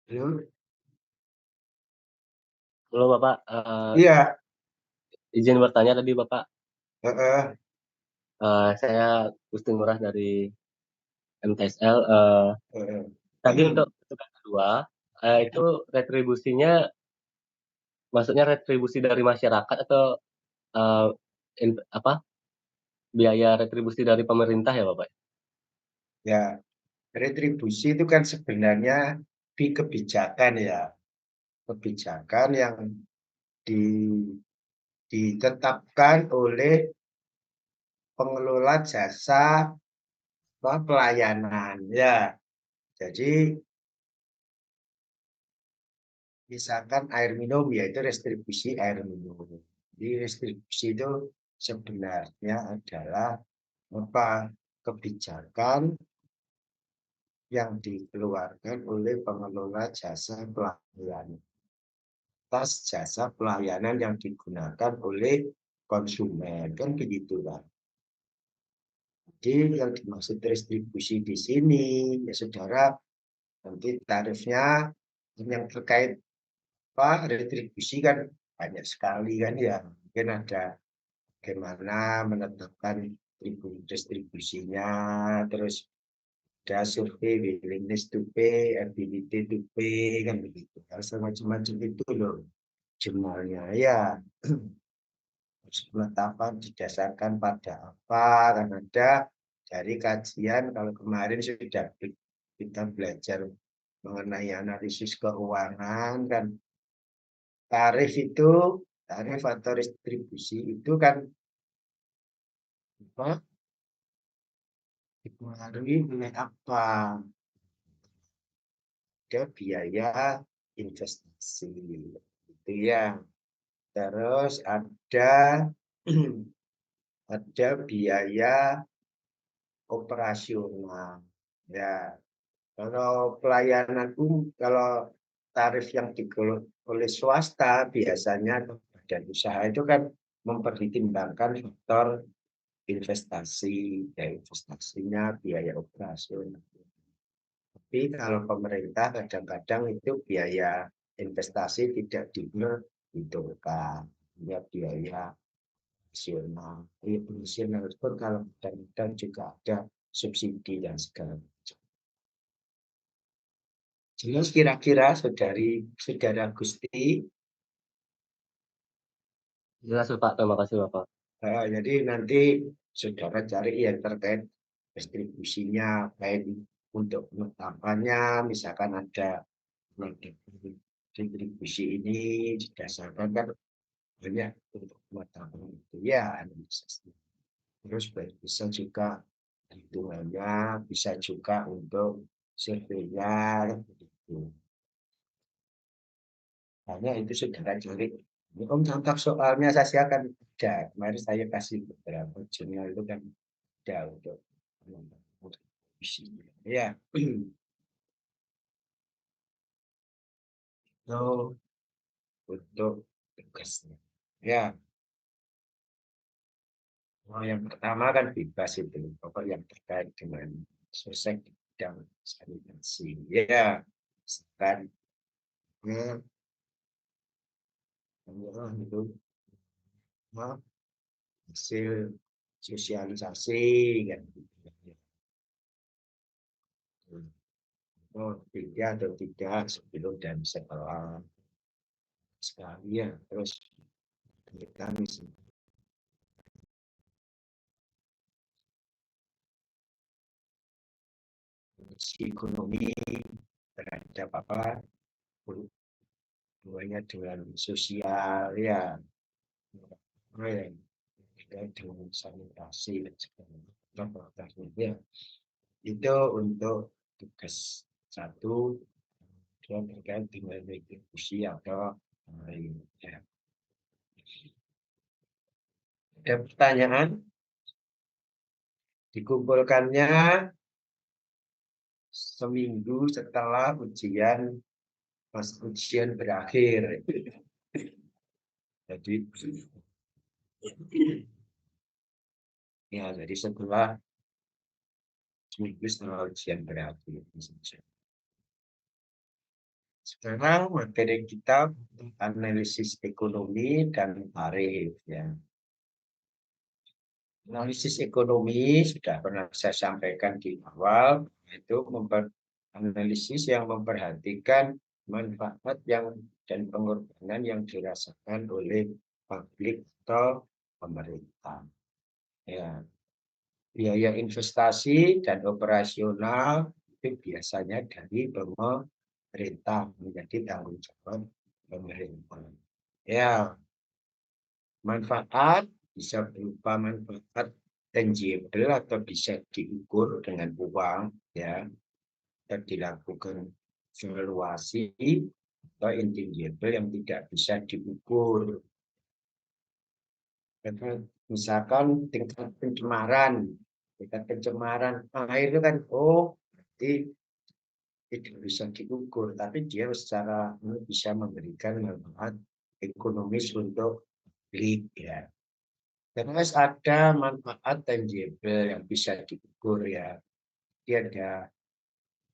Halo? Halo Bapak, Iya, izin bertanya tadi Bapak, heeh, saya Gusti Ngurah dari MTSL, heeh. tadi untuk yang kedua, itu retribusinya maksudnya retribusi dari masyarakat atau, eee, apa, biaya retribusi dari pemerintah ya Bapak? Ya, retribusi itu kan sebenarnya di kebijakan ya, kebijakan yang di ditetapkan oleh pengelola jasa pelayanan, ya. Jadi misalkan air minum, yaitu retribusi air minum. Jadi retribusi itu sebenarnya adalah apa, kebijakan yang dikeluarkan oleh pengelola jasa pelayanan atas jasa pelayanan yang digunakan oleh konsumen, kan begitu kan. Jadi yang dimaksud retribusi di sini, ya saudara, nanti tarifnya yang terkait apa retribusi kan banyak sekali kan ya. Mungkin ada bagaimana menetapkan retribusinya, terus ada survei willingness to pay, ability to pay, kan begitu. Macam-macam itu loh jurnalnya ya. Penetapan didasarkan pada apa? Kan ada dari kajian, kalau kemarin sudah kita belajar mengenai analisis keuangan kan, tarif itu, tarif atau distribusi itu kan apa, dipengaruhi oleh apa? Ada biaya investasi, itu ya. Terus ada ada biaya operasional. Ya, kalau pelayanan kalau tarif yang dikelola oleh swasta biasanya badan usaha itu kan mempertimbangkan faktor investasi, ya investasinya, biaya operasional. Tapi kalau pemerintah kadang-kadang itu biaya investasi tidak diperhitungkan, ya biaya nasional. Nasional pun kalau kadang-kadang juga ada subsidi dan segala macam. Jelas kira-kira saudara Gusti. Jelas Bapak, terima kasih Bapak. Jadi nanti saudara cari yang terkait distribusinya, baik untuk penetapannya, misalkan ada distribusi ini didasarkan kan banyak untuk penetapan itu ya analisisnya. Terus baik bisa juga hitungannya, bisa juga untuk surveinya, begitu. Hanya itu saudara cari. Ini Om contoh soalnya saya siapkan ada. Kemarin saya kasih beberapa jurnal itu kan ada untuk isinya. Ya, itu untuk tugasnya. Ya, yang pertama kan bebas itu, pokok yang terkait dengan sosek dan sanitasi. Ya, sekarang itu hasil sosialisasi kan. Oh, tiga atau tidak sebelum dan setelah sekali ya. Terus kita ekonomi terhadap apa hubungannya dengan sosial ya, yang terkait dengan sanitasi dan sebagainya ya. Itu untuk tugas satu yang terkait dengan retribusi atau lain ya. Ada pertanyaan? Dikumpulkannya seminggu setelah ujian berakhir. Jadi ya, jadi setelah seminggu setelah ujian berakhir. Sekarang materi kita analisis ekonomi dan tarif ya. Analisis ekonomi sudah pernah saya sampaikan di awal, itu analisis yang memperhatikan manfaat yang dan pengorbanan yang dirasakan oleh publik atau pemerintah. Ya, biaya investasi dan operasional itu biasanya dari pemerintah menjadi tanggung jawab pemerintah. Ya, manfaat bisa berupa manfaat tangible atau bisa diukur dengan uang, ya, dan dilakukan valuasi atau intangible yang tidak bisa diukur. Misalkan tingkat pencemaran air itu kan, berarti tidak bisa diukur, tapi dia secara bisa memberikan manfaat ekonomis untuk publik ya. Terus ada manfaat tangible yang bisa diukur ya. Dia ada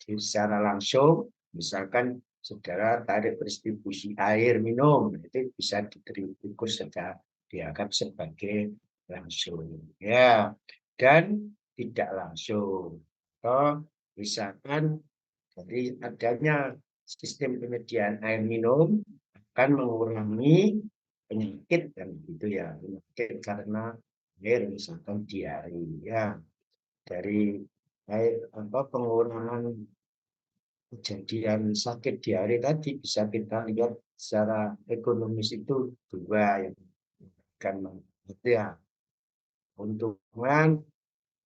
secara langsung, misalkan saudara tarik distribusi air minum, itu bisa diukur secara dianggap sebagai langsung. Ya, dan tidak langsung. Atau misalkan dari adanya sistem penyediaan air minum akan mengurangi penyakit dan itu ya, penyakit karena air misalkan diare ya, dari air pengurangan kejadian sakit diare tadi bisa kita lihat secara ekonomis itu dua yang akan ya, keuntungan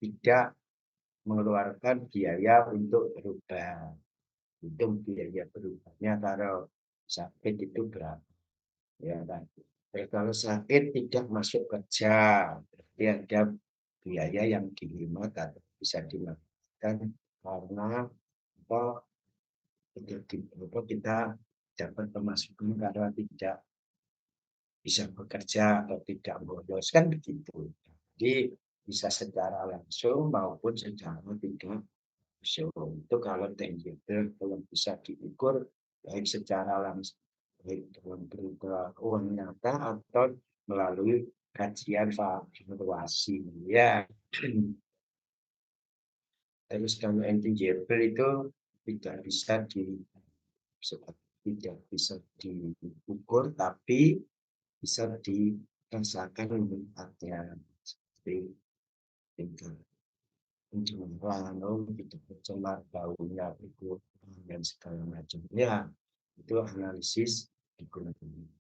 tidak mengeluarkan biaya untuk berubah. Itu biaya berubahnya kalau sakit itu berapa ya kan. Kalau sakit tidak masuk kerja, berarti ada biaya yang dihemat atau bisa dilakukan karena apa, kita dapat pemasukan karena tidak bisa bekerja atau tidak bolos kan begitu. Jadi bisa secara langsung maupun secara tidak langsung. Itu kalau tangible belum bisa diukur baik secara langsung, baik dengan berupa uang nyata atau melalui kajian valuasi ya. Terus kalau intangible itu tidak bisa tidak bisa diukur tapi bisa dirasakan manfaatnya seperti tingkat pencemaran, itu pencemar baunya itu dan segala macamnya, itu analisis ekonomi.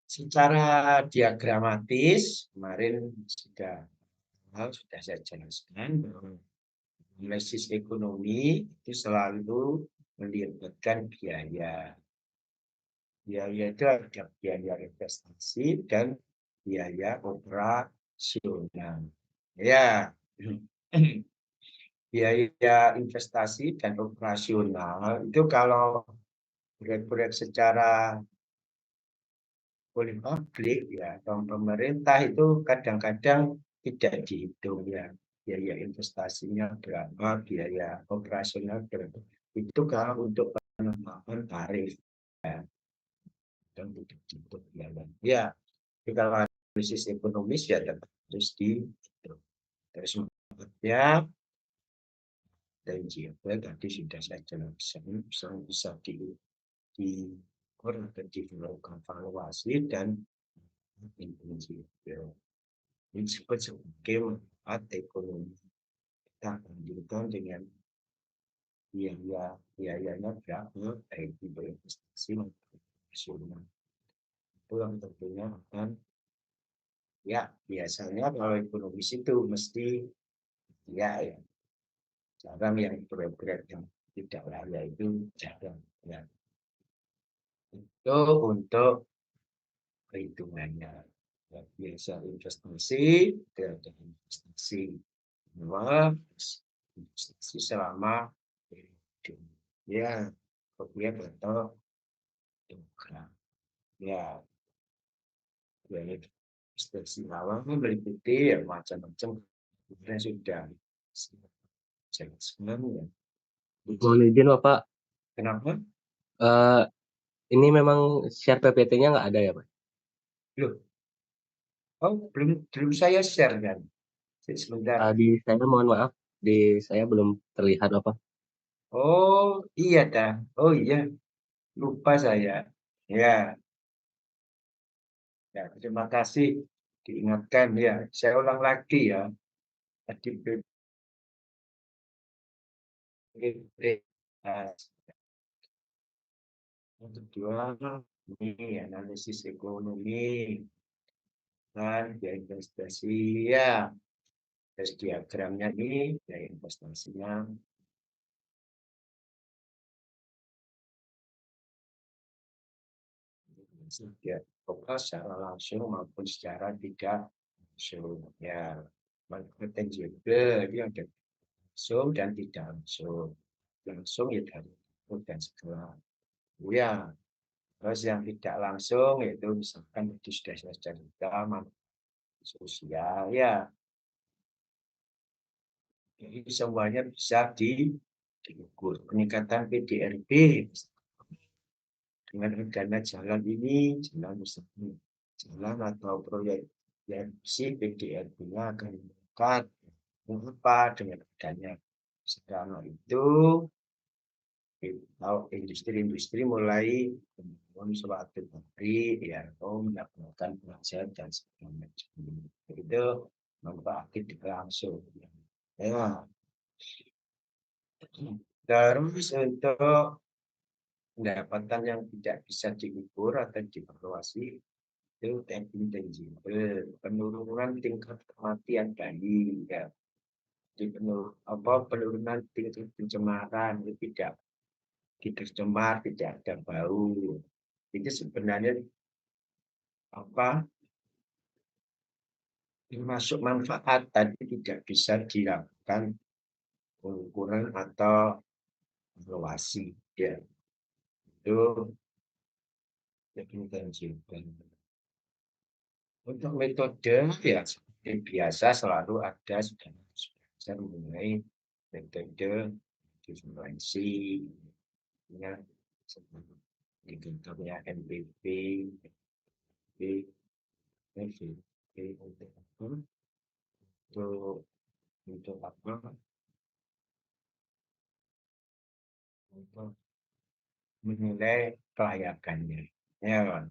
Secara diagramatis kemarin sudah saya jelaskan bahwa analisis ekonomi itu selalu melibatkan biaya. Biaya itu ada biaya investasi dan biaya operasional. Ya, biaya investasi dan operasional itu kalau proyek-proyek secara oleh publik ya atau pemerintah itu kadang-kadang tidak dihitung ya, biaya investasinya berapa, biaya operasional berapa. Itu kalau untuk penetapan tarif ya, dan untuk biaya. Ya, kalau analisis ekonomis ya tetap harus dihitung. Terus ya, dan JP tadi sudah saya jelaskan bisa diukur atau dilakukan evaluasi dan intangible. Ini disebut sebagai manfaat ekonomi. Kita bandingkan dengan biayanya berapa, baik di berinvestasi maupun operasional. Itu yang tentunya akan ya biasanya kalau ekonomis itu mesti ya jarang yang proyek yang tidak layak itu jarang ya. Itu untuk perhitungannya. Ya, biasa investasi, ada investasi manual, investasi selama ya objek atau program. Ya, investasi awal meliputi ya macam-macam. Kemudian sudah jelaskan ya. Mohon izin Bapak, Kenapa? Eee, ini memang share PPT-nya nggak ada ya, Mas? Loh, oh belum belum saya share kan? Sebentar. Di saya mohon maaf, di saya belum terlihat apa. Oh, iya dah. Oh iya, lupa saya. Ya, ya terima kasih diingatkan ya. Saya ulang lagi ya. Tadi PPT. Nah, yang kedua, ini analisis ekonomi dan biaya investasi ya. Terus diagramnya ini biaya investasinya ya, pokoknya secara langsung maupun secara tidak langsung ya. Marketing juga itu yang langsung dan tidak langsung. Langsung ya dari input dan segala. Ya, terus yang tidak langsung yaitu misalkan itu sudah saya cerita sosial ya. Jadi semuanya bisa diukur. Peningkatan PDRB dengan rencana jalan ini, jalan misalnya jalan atau proyek yang si PDRB-nya akan meningkat. Mengapa dengan adanya sekarang itu industri-industri mulai membangun suatu pabrik ya, atau melakukan penghasilan dan segala macam. Itu memperhatikan langsung. Ya, terus untuk pendapatan yang tidak bisa diukur atau dievaluasi itu intangible, penurunan tingkat kematian bayi ya, di penurunan tingkat pencemaran itu tidak cemar, tidak ada bau. Itu sebenarnya apa termasuk manfaat tadi tidak bisa dilakukan pengukuran atau evaluasi ya, itu intangible. Untuk metode ya seperti biasa selalu ada sudah belajar mengenai metode differensi ya, indikatornya NPV, FVP untuk apa? Untuk menilai kelayakannya. Ya, kan?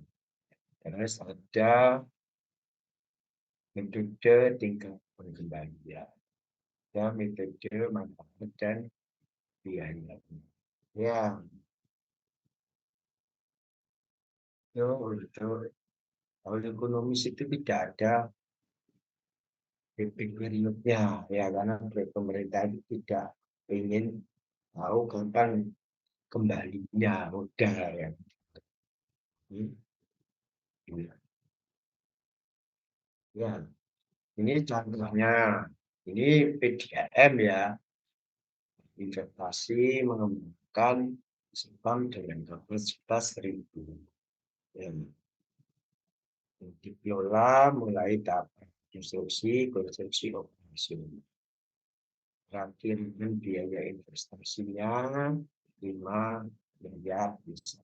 Terus ada metode tingkat pengembalian, ya metode manfaat dan biaya. Ya, itu kalau ekonomis itu tidak ada periodnya ya, karena pemerintah itu tidak ingin tahu kapan kembalinya modal ya. Ya, ini contohnya. Ini PDAM ya, investasi mengembangkan Jepang dengan kapasitas 1.000 ya. Dikelola mulai tahap konstruksi operasi. Terakhir biaya investasinya 5 miliar bisa.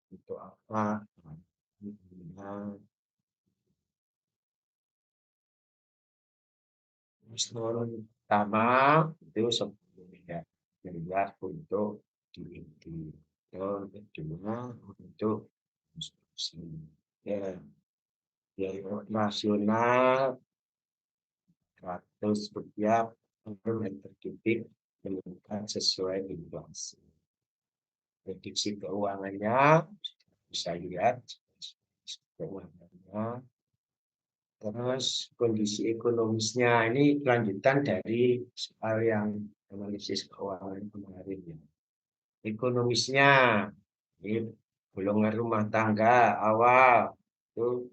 Untuk apa? Nah, pertama itu 10 miliar untuk DID. Yang kedua untuk konstruksi. Ya, biaya operasional 100 rupiah per meter kubik meningkat sesuai inflasi. Prediksi keuangannya bisa lihat keuangannya. Terus kondisi ekonomisnya ini lanjutan dari soal yang analisis keuangan kemarin ya. Ekonomisnya ini golongan rumah tangga awal itu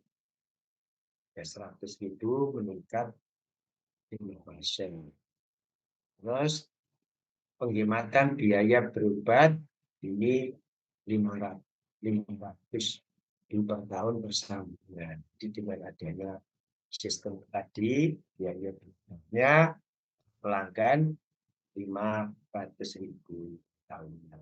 ya 100.000 meningkat 5%. Terus penghematan biaya berobat ini 500 per tahun bersambungan. Jadi dengan adanya sistem tadi biaya berobatnya pelanggan 500.000 tahunan.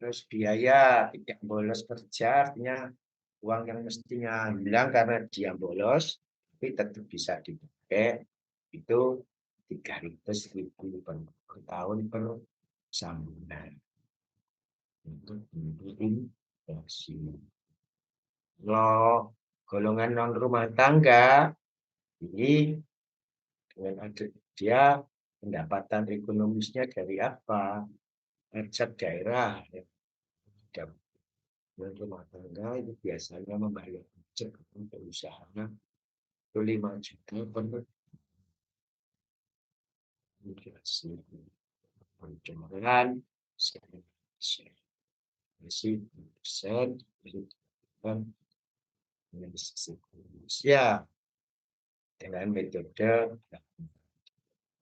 Terus biaya tidak bolos kerja, artinya uang yang mestinya hilang karena dia bolos, tapi tetap bisa dipakai, itu 300.000 per tahun per sambutan untuk inflasi. Kalau golongan non rumah tangga, ini dengan ada dia pendapatan ekonomisnya dari apa? Pajak daerah. Dan rumah tangga itu biasanya membayar pajak untuk usahanya itu 5 juta per migrasi pencemaran masih persen dari sisi ya dengan metode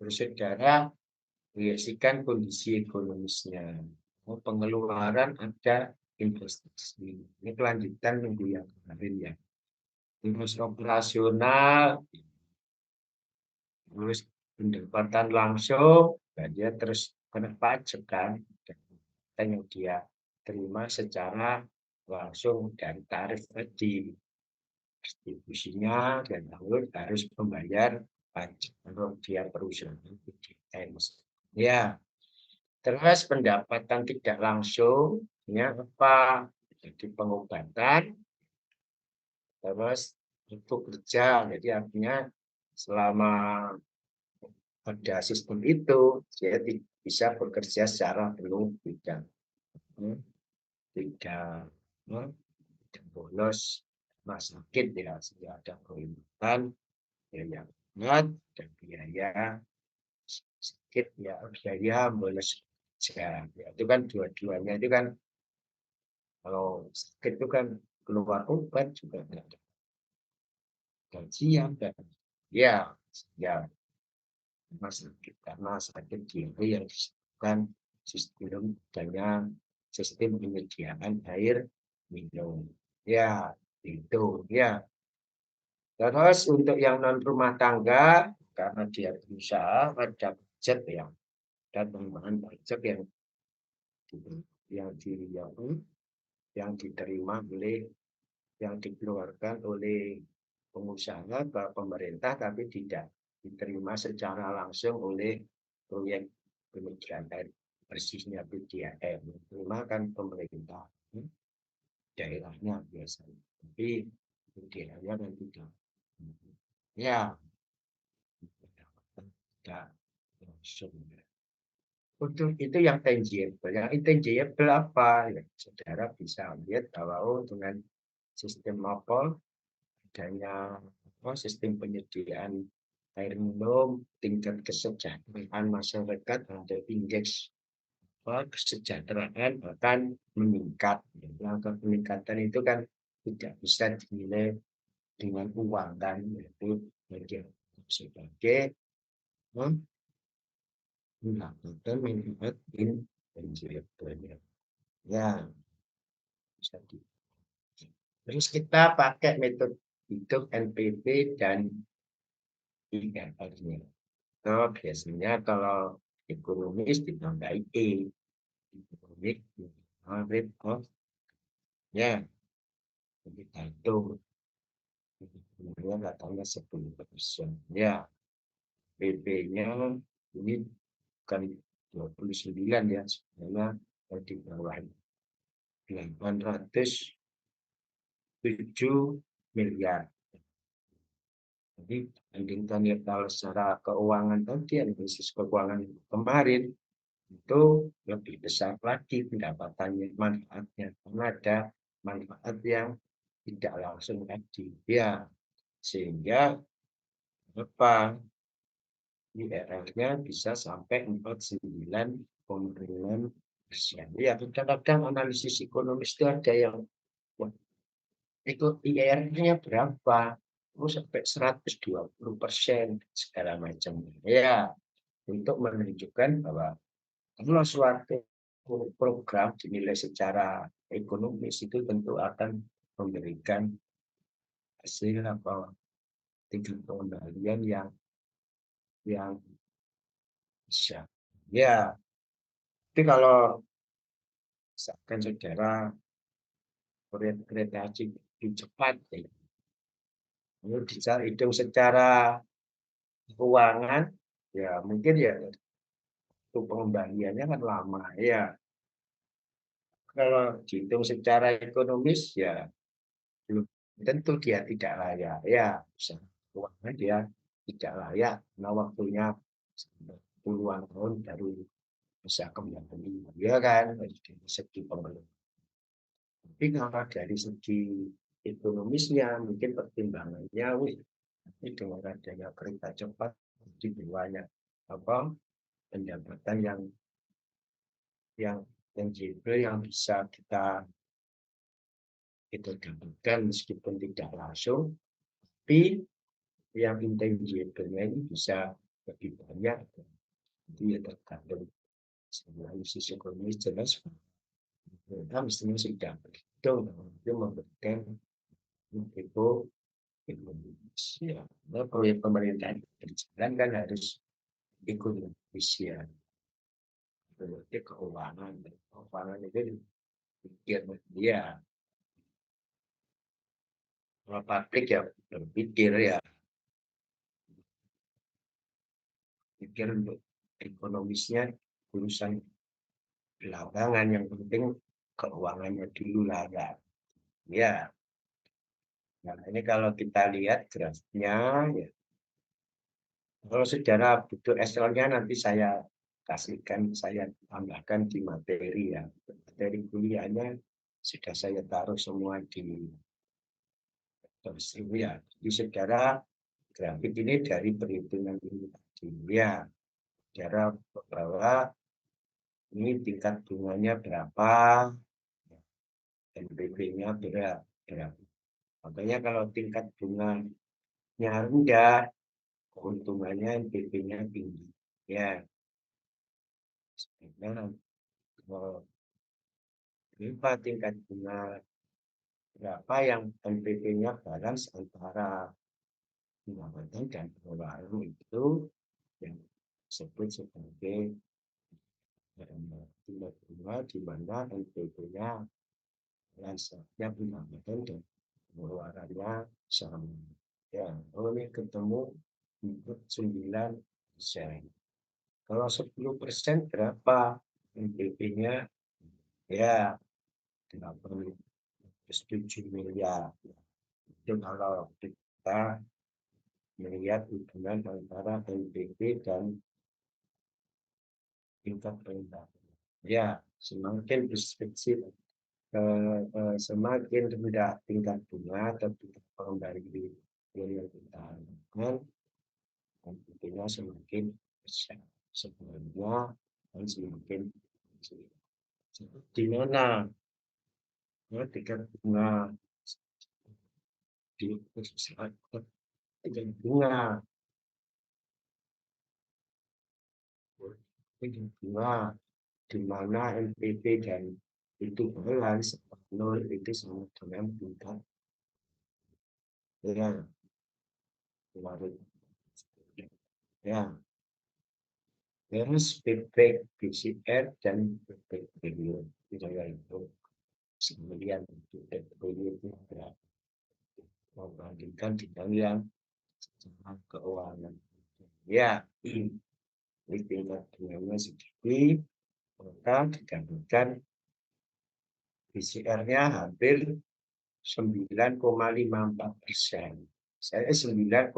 terus saudara menyaksikan kondisi ekonomisnya. Pengeluaran ada investasi. Ini kelanjutan minggu yang kemarin ya. Terus operasional, terus pendapatan langsung, dan dia terus kena pajak kan, dan yang dia terima secara langsung dari tarif tadi distribusinya dan lalu harus membayar pajak kalau dia perusahaan PJN. Ya, terus pendapatan tidak langsung, ya apa? Jadi pengobatan, terus itu kerja. Jadi artinya selama ada sistem itu, dia bisa bekerja secara penuh, tidak tidak bolos rumah sakit ya, sudah ada perlindungan biaya berat dan biaya sakit ya, biaya bolos kerja. Ya, itu kan dua-duanya itu kan kalau sakit itu kan keluar obat juga nggak ada gajian dan ya ya sakit karena sakit diare yang disebabkan sistem dengan sistem penyediaan air minum ya itu ya. Terus untuk yang non rumah tangga karena dia berusaha ada budget yang dan pengembangan pajak yang di yang diterima oleh yang dikeluarkan oleh pengusaha ke pemerintah tapi tidak diterima secara langsung oleh proyek penyediaan air bersihnya PDAM. Terima kan pemerintah daerahnya biasanya, tapi PDAM-nya kan tidak. Ya, tidak langsung. Untuk itu yang tangible. Yang intangible apa? Ya, saudara bisa lihat bahwa dengan sistem apa adanya sistem penyediaan air minum, tingkat kesejahteraan masyarakat ada indeks kesejahteraan bahkan meningkat. Langkah peningkatan itu kan tidak bisa dinilai dengan uang kan, yaitu sebagai mendapatkan manfaat intangible. Ya, bisa di. Terus kita pakai metode hitung NPV dan IRR-nya. So, biasanya kalau ekonomis ditambah E, ekonomik rate of ya, kita hitung kemudian katanya 10%. Ya, PP-nya ini bukan 29 ya, sebenarnya di bawah 807 miliar. Jadi bandingkan ya kalau secara keuangan tadi, analisis keuangan kemarin itu lebih besar lagi pendapatannya, manfaatnya, karena ada manfaat yang tidak langsung tadi. Ya, sehingga apa IRR-nya bisa sampai 49,9%. Ya, kadang-kadang analisis ekonomis itu ada yang ikut IRR-nya berapa? Sampai 120% segala macam. Ya, untuk menunjukkan bahwa kalau suatu program dinilai secara ekonomis itu tentu akan memberikan hasil apa tingkat pengendalian yang bisa. Ya, tapi kalau misalkan saudara proyek kereta api cepat, ya. Lalu bisa hitung secara keuangan, ya mungkin ya untuk pengembaliannya kan lama ya. Kalau dihitung secara ekonomis ya belum tentu dia tidak layak ya. Secara keuangan dia tidak layak karena waktunya puluhan tahun baru bisa kembali, ya kan, dari segi pemerintah. Tapi kalau dari segi ekonomisnya mungkin pertimbangannya, wih, ini dengan adanya kereta cepat jadi banyak apa pendapatan yang tangible yang bisa kita dapatkan meskipun tidak langsung, tapi yang intangible-nya ini bisa lebih banyak. Itu ya tergantung analisis ekonomis jelas kita mestinya sudah berhitung itu memberikan itu Indonesia. Nah, proyek pemerintah berjalan kan harus ekonomis ya. Berarti keuangan itu pikir dia kalau pabrik ya berpikir ya pikir untuk ekonomisnya urusan belakangan, yang penting keuangannya dulu lah ya. Ya, nah ini kalau kita lihat grafiknya ya, kalau saudara butuh Excel-nya nanti saya kasihkan, saya tambahkan di materi ya. Materi kuliahnya sudah saya taruh semua di terus ya. Jadi saudara grafik ini dari perhitungan ini tadi ya. Saudara bahwa ini tingkat bunganya berapa, NPP-nya berapa. Makanya kalau tingkat bunganya rendah, keuntungannya NPP-nya tinggi. Ya, sebenarnya berapa tingkat bunga berapa yang NPP-nya balance antara pendapatan dan pengeluaran itu yang disebut sebagai tingkat bunga di mana NPP-nya balance-nya pendapatan dan pengeluarannya sama. Ya, kalau ini ketemu 9%. Kalau 10% berapa NPP-nya? Ya, 87 miliar. Itu kalau kita melihat hubungan antara NPP dan tingkat rendah. Ya, semakin restriksi, semakin rendah tingkat bunga atau tingkat pengembalian yang kita lakukan, NPP-nya semakin besar sebenarnya dan semakin kecil. Di mana tingkat bunga di tingkat bunga di mana NPP dan itu balance nol itu sama dengan tingkat ya kemarin ya harus feedback BCR dan feedback value misalnya itu kemudian feedback value itu berapa membandingkan dengan yang keuangan ya ini tingkat bunganya sedikit maka dikatakan BCR-nya hampir 9,54%. Saya 9,54.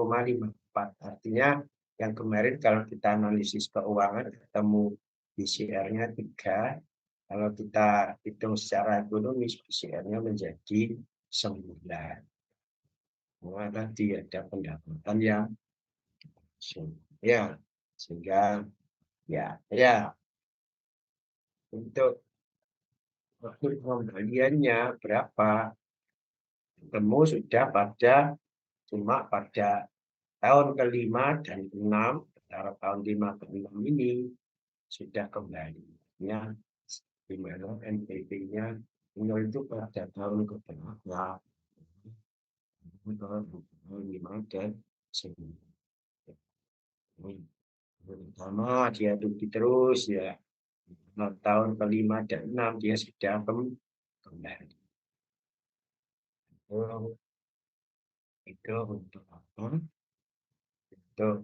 Artinya yang kemarin kalau kita analisis keuangan ketemu BCR-nya 3. Kalau kita hitung secara ekonomis BCR-nya menjadi 9. Wah, tadi ada pendapatan yang ya sehingga ya untuk waktu pengembaliannya berapa ketemu sudah cuma pada tahun ke-5 dan ke-6, antara tahun 5 ke 6 ini sudah kembali. Ya, di mana NPP-nya itu pada tahun ke-8, tahun 5 dan 9. Pertama dia rugi terus ya. tahun ke-5 dan 6 dia sudah kembali. Itu untuk apa? Untuk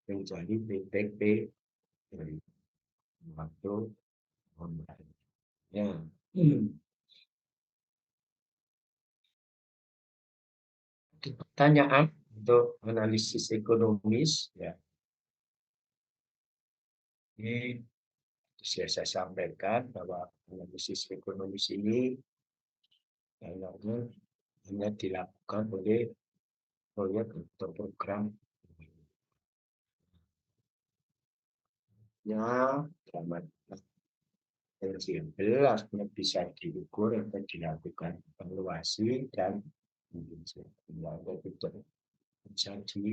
menjadi PPP dari waktu kembali. Ya. Pertanyaan untuk analisis ekonomis, ya. Ini saya sampaikan bahwa analisis ekonomis ini hanya dilakukan oleh proyek atau program dalam jelas bisa diukur atau dilakukan evaluasi dan jadi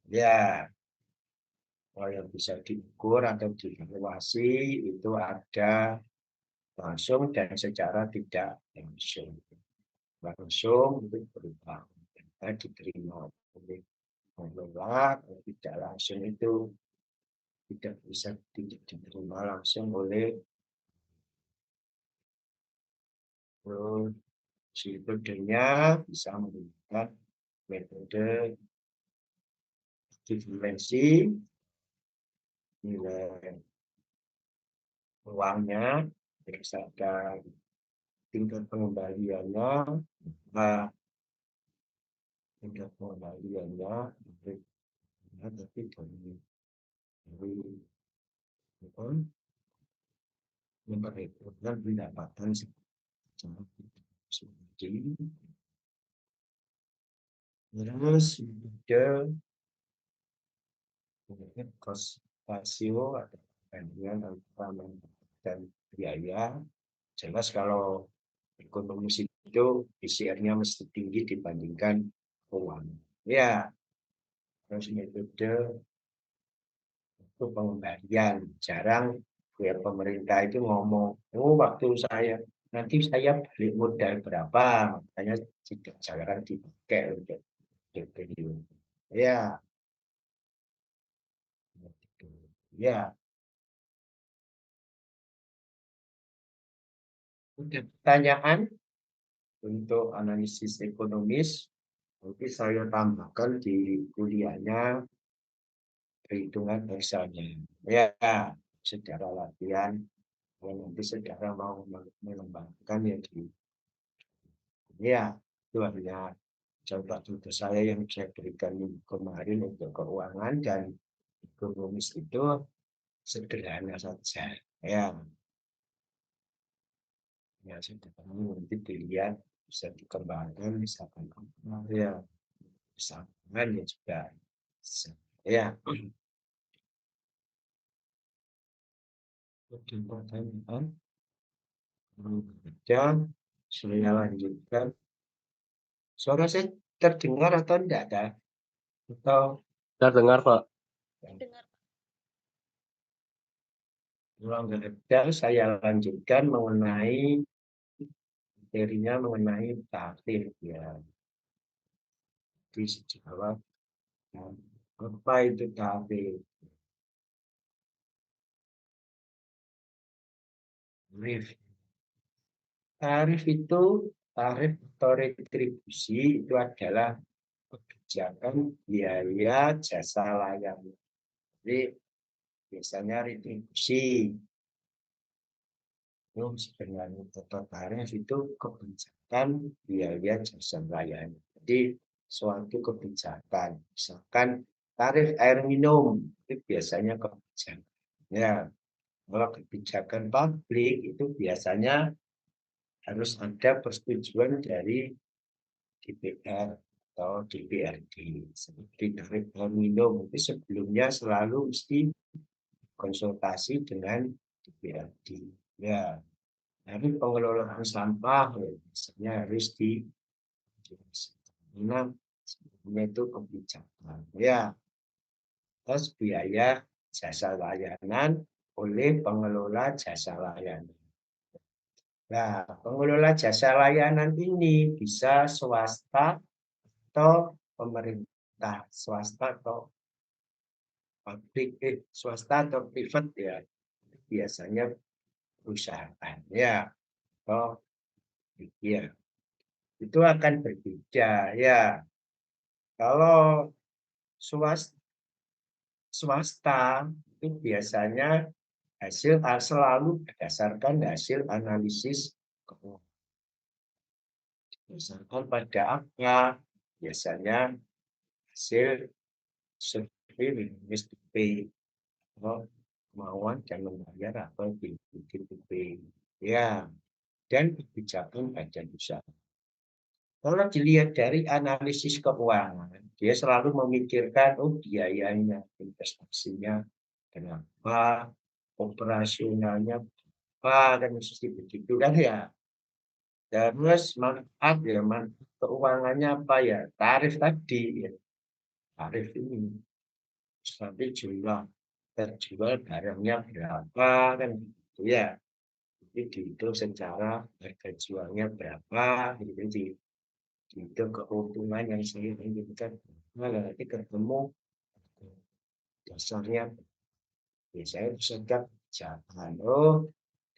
ya kalau yang bisa diukur atau dievaluasi itu ada langsung dan secara tidak langsung itu berupa diterima oleh pengelola, tidak langsung itu tidak bisa diterima langsung oleh metodenya bisa menggunakan metode dimensi nilai uangnya berdasarkan tingkat pengembaliannya, tingkat pengembaliannya tapi dari memperhitungkan pendapatan seperti terus kemudian cost ratio atau perbandingan antara dan biaya. Jelas kalau ekonomis itu PCR-nya mesti tinggi dibandingkan uang. Ya, terus metode untuk pengembalian. Jarang ya pemerintah itu ngomong, oh waktu nanti saya balik modal berapa, makanya tidak jarang dipakai untuk DPU. Ya, ya. Udah pertanyaan untuk analisis ekonomis, nanti saya tambahkan di kuliahnya perhitungan Excelnya. Ya, secara latihan, nanti saudara mau mengembangkan ya di ya itu hanya contoh-contoh saya yang saya berikan kemarin untuk keuangan dan ekonomis itu sederhana saja. Ya sederhana nanti dilihat bisa dikembangkan misalkan ya misalkan ya juga ya. Pertanyaan saya lanjutkan. Suara saya terdengar atau tidak ada? Atau Terdengar, Pak. kalau nggak ada, saya lanjutkan mengenai materinya mengenai tarif ya. Di sejawab apa itu tarif? Tarif itu tarif atau retribusi itu adalah kebijakan biaya jasa layanan. Jadi biasanya retribusi itu sebenarnya total tarif itu kebijakan biaya jasa layanan. Jadi suatu kebijakan, misalkan tarif air minum itu biasanya kebijakan. Ya, kalau kebijakan publik itu biasanya harus ada persetujuan dari DPR atau DPRD. Seperti tarif air minum itu sebelumnya selalu mesti konsultasi dengan DPRD. Ya, tapi pengelolaan sampah biasanya harus di mana sebelumnya itu kebijakan. Ya, terus biaya jasa layanan oleh pengelola jasa layanan. Nah, pengelola jasa layanan ini bisa swasta atau pemerintah, swasta atau publik, swasta atau privat ya. biasanya perusahaan ya, oh iya, itu akan berbeda ya. Kalau swasta itu biasanya selalu berdasarkan hasil analisis keuangan. Berdasarkan pada apa? Biasanya hasil survei willingness to pay, atau kemauan dan membayar atau PDP. Ya, dan kebijakan badan usaha. Kalau dilihat dari analisis keuangan, dia selalu memikirkan, oh biayanya, investasinya, kenapa, operasionalnya, apa, kan mesti begitu kan ya. Terus manfaat ya, keuangannya apa ya, tarif tadi, ya. Tarif ini, nanti jumlah terjual barangnya berapa, kan gitu ya. Jadi dihitung secara harga jualnya berapa, gitu. Itu keuntungan yang saya inginkan. Nah, nanti ketemu dasarnya biasanya sedang jangan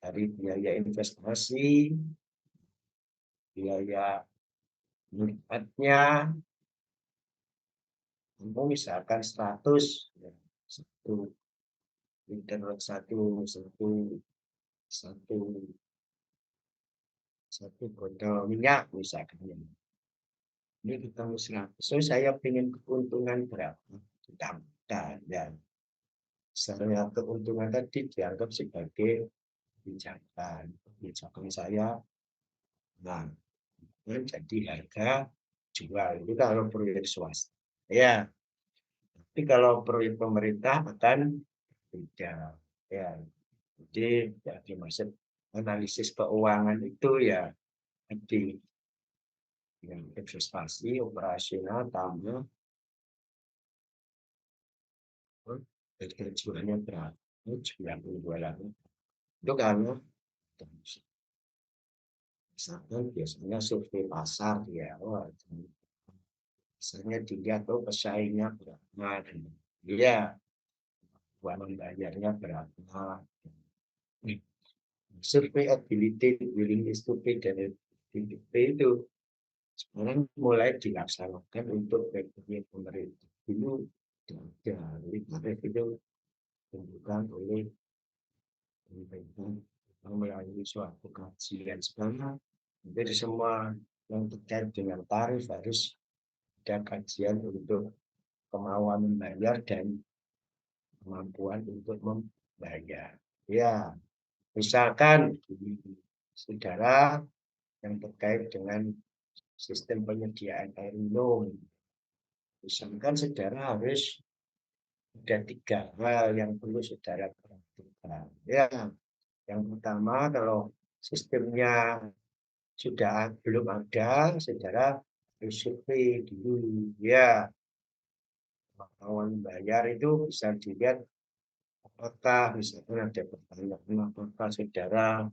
dari biaya investasi, biaya manfaatnya, kamu misalkan 100, ya, satu liter satu satu botol minyak misalkan. Ini ketemu 100, so saya ingin keuntungan berapa? Ditambah dan sebenarnya keuntungan tadi dianggap sebagai pijakan saya. Nah, jadi harga jual itu kalau proyek swasta. Ya, tapi kalau proyek pemerintah akan beda. Ya, jadi ya dimaksud analisis keuangan itu ya di yang investasi operasional tambah harga jualnya berapa? 92 itu kalau misalkan biasanya survei pasar ya, biasanya dilihat pesaingnya berapa, ya uang membayarnya berapa. Survei ability, willingness to pay dari PDP itu sekarang mulai dilaksanakan untuk bagian pemerintah. Dulu dari tarif itu ditentukan oleh pemerintah melalui suatu kajian. Sekarang jadi semua yang terkait dengan tarif harus ada kajian untuk kemauan membayar dan kemampuan untuk membayar. Ya, misalkan saudara yang terkait dengan sistem penyediaan air minum, misalkan saudara harus ada 3 hal yang perlu saudara perhatikan. Ya, yang pertama kalau sistemnya sudah belum ada, saudara harus survei dulu. Ya, kemauan bayar itu bisa dilihat apakah misalkan ada pertanyaan apakah saudara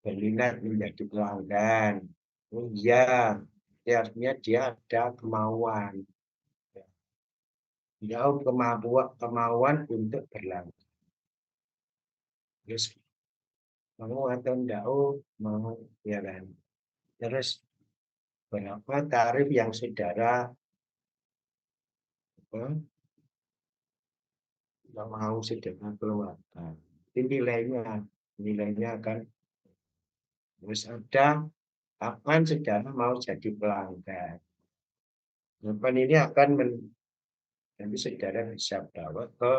berminat menjadi pelanggan. Oh iya, artinya dia ada kemauan. Dia kemauan untuk berlanggan. Terus mau atau enggak, mau ya kan. Terus berapa tarif yang saudara yang mau saudara keluarkan. Ini nilainya akan terus ada kapan saudara mau jadi pelanggan. Kapan ini akan nanti saudara bisa bawa ke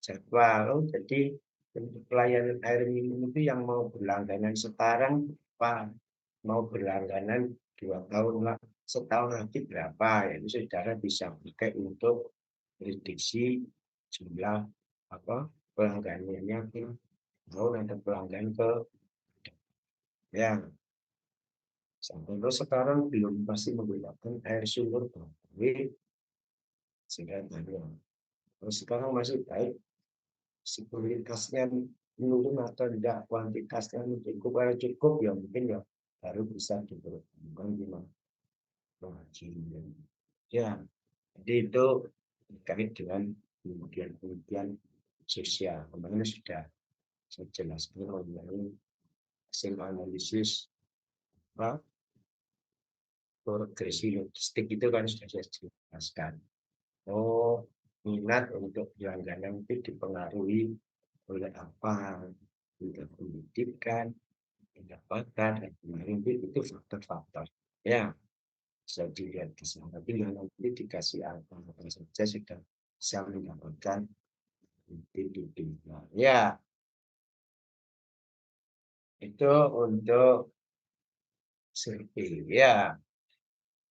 jadwal. Jadi untuk pelayanan air minum itu yang mau berlangganan sekarang apa? Mau berlangganan 2 tahun lah, setahun lagi berapa? Ya, itu saudara bisa pakai untuk prediksi jumlah apa pelangganannya ke tahun ada pelanggan ke ya sampai sekarang belum pasti menggunakan air sumur bawah sehingga kalau sekarang masih baik kualitasnya menurun atau tidak kuantitasnya cukup kalau cukup ya mungkin ya baru bisa diperlukan gimana ya jadi itu terkait dengan kemudian sosial. Kemarin sudah saya jelaskan mengenai hasil analisis apa, progresi logistik itu kan sudah saya jelaskan. Oh, minat untuk langganan itu dipengaruhi oleh apa? Untuk pendidikan, pendapatan, dan lain itu faktor-faktor. Ya, bisa dilihat di sana. Tinggal nanti dikasih apa saja sudah bisa mendapatkan titik. Ya, itu untuk survei. Ya,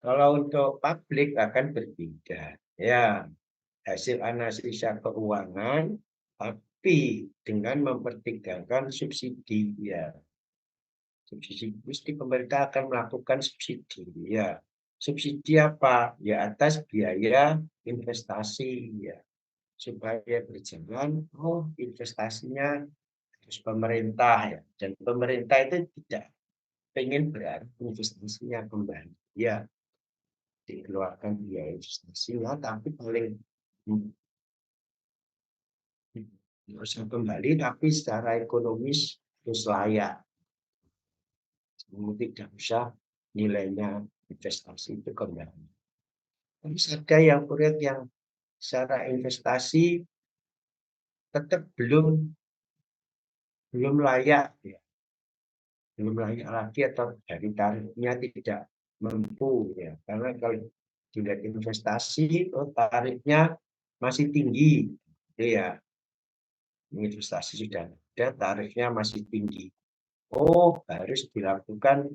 kalau untuk publik akan berbeda. Ya, hasil analisa keuangan, tapi dengan mempertimbangkan subsidi. Ya, subsidi mesti pemerintah akan melakukan subsidi. Ya, subsidi apa? Ya atas biaya investasi. Ya, supaya berjalan. Oh, investasinya terus pemerintah ya. Dan pemerintah itu tidak pengen berarti investasinya kembali. Ya, dikeluarkan biaya investasinya, tapi paling harusnya kembali, tapi secara ekonomis terus layak. Tidak usah nilainya investasi itu kembali. Tapi ada yang proyek yang secara investasi tetap belum layak, ya. Belum layak lagi atau dari tarifnya tidak mampu, ya. Karena kalau dilihat investasi, oh, tarifnya masih tinggi, ya. Investasi sudah ada, tarifnya masih tinggi. Oh, harus dilakukan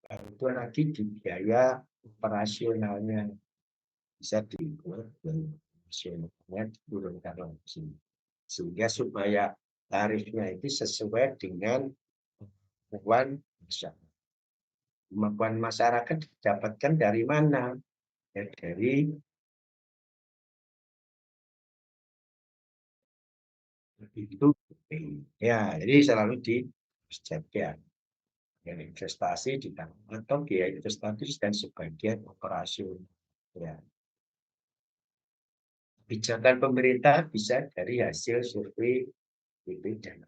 itu lagi di biaya operasionalnya, bisa dibuat dan operasionalnya diturunkan lagi. Sehingga supaya tarifnya itu sesuai dengan kemampuan masyarakat didapatkan dari mana? Ya, dari itu. Ya, jadi selalu dijaga. Yang investasi ditanggung atau biaya investasi dan sebagian operasional. Ya. Kebijakan pemerintah bisa dari hasil survei BPD.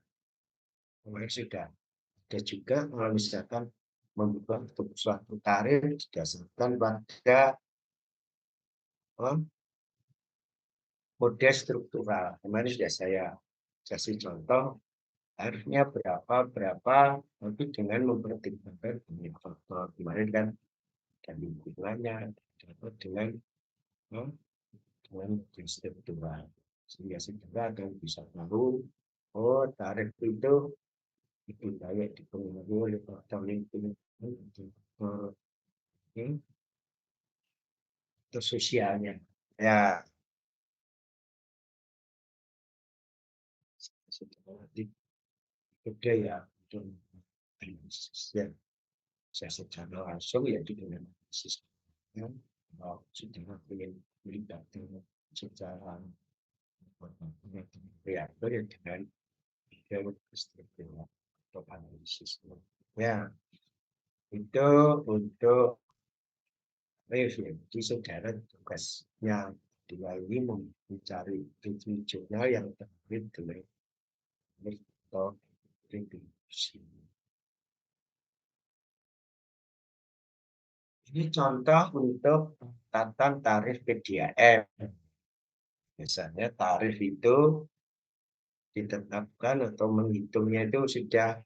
Kemarin sudah ada juga kalau misalkan membuat suatu tarif didasarkan pada model struktural. Kemarin sudah saya kasih contoh tarifnya berapa, tapi dengan mempertimbangkan banyak faktor. Kemarin kan dan lingkungannya dapat dengan struktural. Sehingga segera akan bisa tahu, oh tarif itu lebih baik dipengaruhi oleh faktor lingkungan atau sosialnya. Ya, sudah ya, untuk analisisnya saya secara langsung ya dengan analisisnya, sudah ingin melibatkan secara kreator ya dengan struktural atau analisisnya. Ya, itu untuk review. Jadi saudara tugasnya dua ini mencari jurnal yang terbit dengan metode. Ini contoh untuk tatan tarif PDAM. Misalnya tarif itu ditetapkan atau menghitungnya itu sudah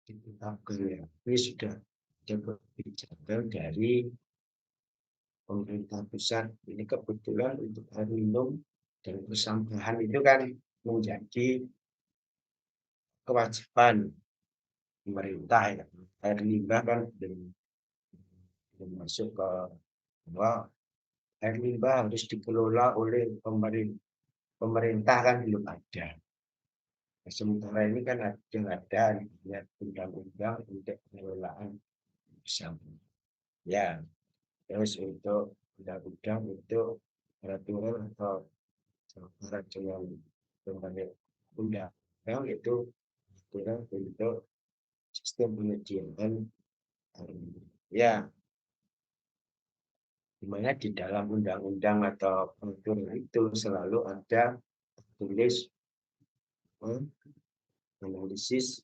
ditetapkan ya. Ini sudah kebijakan dari pemerintah pusat. Ini kebetulan untuk air minum dan persampahan itu kan menjadi kewajiban pemerintah ya. Air limbah kan belum masuk ke bahwa air limbah harus dikelola oleh pemerintah kan belum ada. Sementara ini kan ada undang-undang untuk pengelolaan sampah. Ya, terus untuk undang-undang untuk peraturan atau peraturan undang-undang itu aturan untuk sistem penyediaan. Ya, di mana di dalam undang-undang atau peraturan itu selalu ada tulis analisis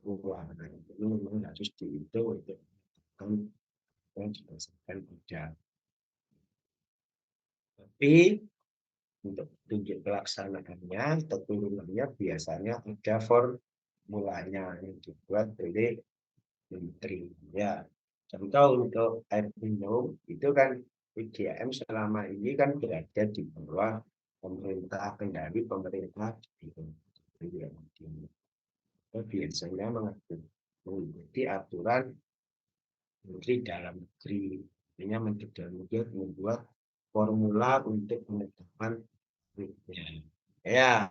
keuangan. Ini memang harus dihitung untuk kan yang didasarkan pada. Tapi untuk tunjuk pelaksanaannya atau turunannya biasanya ada formulanya yang dibuat oleh menteri. Ya, contoh untuk air minum itu kan PDAM selama ini kan berada di bawah pemerintah kendali pemerintah biasanya mengikuti aturan menteri dalam negeri. Artinya menteri dalam negeri membuat formula untuk menetapkan tarifnya. Ya,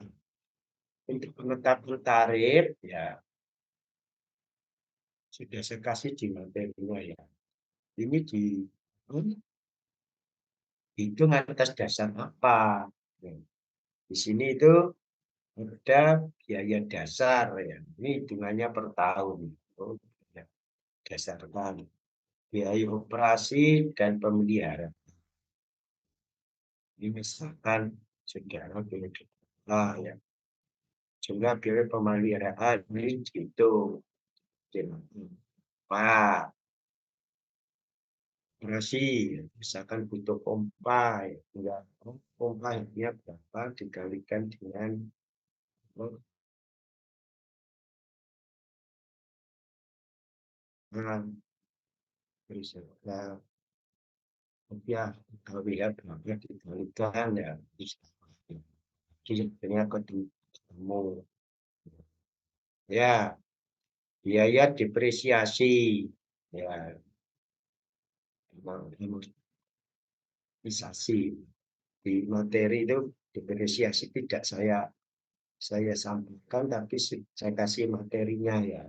untuk penetapan tarif ya sudah saya kasih di materinya ya. Ini dihitung atas dasar apa? Di sini itu ada biaya dasar ya. Ini hitungannya per tahun. Oh, ya. Dasarkan biaya operasi dan pemeliharaan. Ini misalkan saudara nah, ya. Jumlah biaya pemeliharaan ini itu. Pak, operasi, misalkan butuh pompa, ya, pompa ini berapa dikalikan dengan misalnya rupiah kalau lihat berapa dikalikan ya jadi sebenarnya ketemu ya biaya depresiasi ya amortisasi di materi itu depresiasi tidak saya sampaikan tapi saya kasih materinya ya.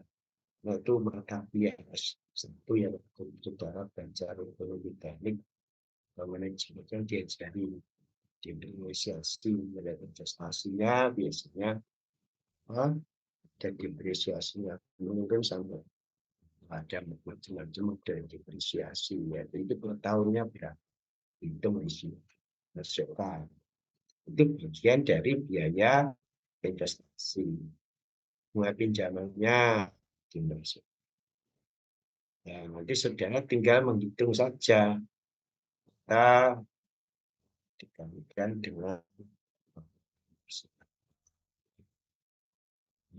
Nah, itu mata bias satu yang saudara belajar ekonomi teknik manajemen diajari di depresiasi nilai investasinya biasanya dan depresiasinya menurun sampai ada macam-macam dari depresiasi ya itu per tahunnya berapa itu masih masukkan itu bagian dari biaya investasi bunga pinjamannya dimasuk. Ya, nanti saudara tinggal menghitung saja kita dikalikan dengan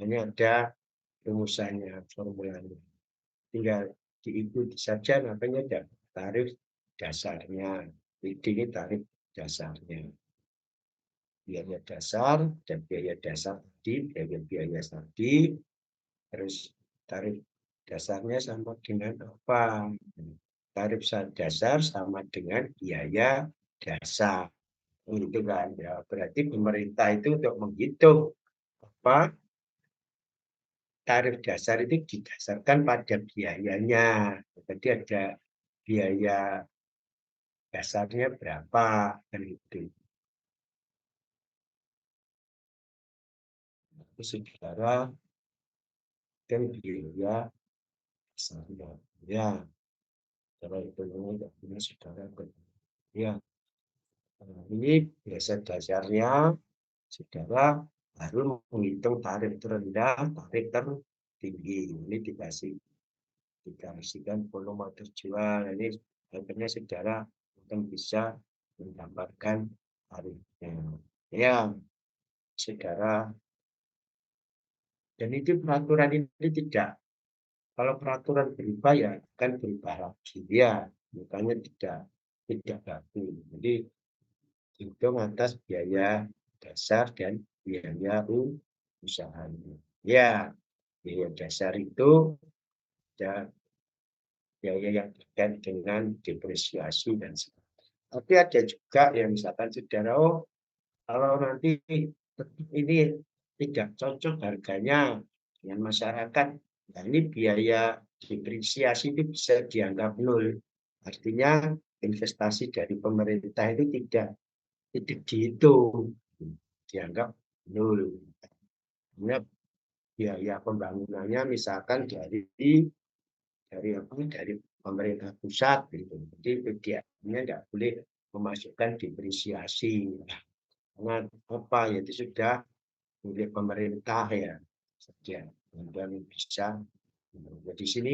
ini ada rumusannya formulanya tinggal diikuti saja makanya ada tarif dasarnya ini tarif dasarnya biaya dasar dan biaya dasar tadi biaya tadi terus tarif dasarnya sama dengan apa tarif dasar sama dengan biaya dasar itu kan ya berarti pemerintah itu untuk menghitung apa tarif dasar itu didasarkan pada biayanya jadi ada biaya dasarnya berapa kan itu saudara dan biaya dasarnya ya kalau itu punya saudara ya ini biasa dasarnya saudara baru menghitung tarif terendah tarif tertinggi ini dikasihkan volume terjual ini akhirnya saudara akan bisa mendapatkan tarifnya ya saudara dan itu peraturan ini tidak kalau peraturan berubah ya kan berubah lagi ya makanya tidak baku jadi hitung atas biaya dasar dan biaya usahanya ya biaya dasar itu ada biaya yang terkait dengan depresiasi dan sebagainya. Tapi ada juga yang misalkan saudara, oh kalau nanti ini tidak cocok harganya dengan masyarakat, nah ini biaya depresiasi itu bisa dianggap nol. Artinya investasi dari pemerintah itu tidak dihitung, dianggap nol. Karena biaya pembangunannya misalkan dari apa dari pemerintah pusat gitu. Jadi Ini tidak boleh memasukkan depresiasi. Karena apa? Ya itu sudah milik pemerintah ya saja dan bisa. Jadi sini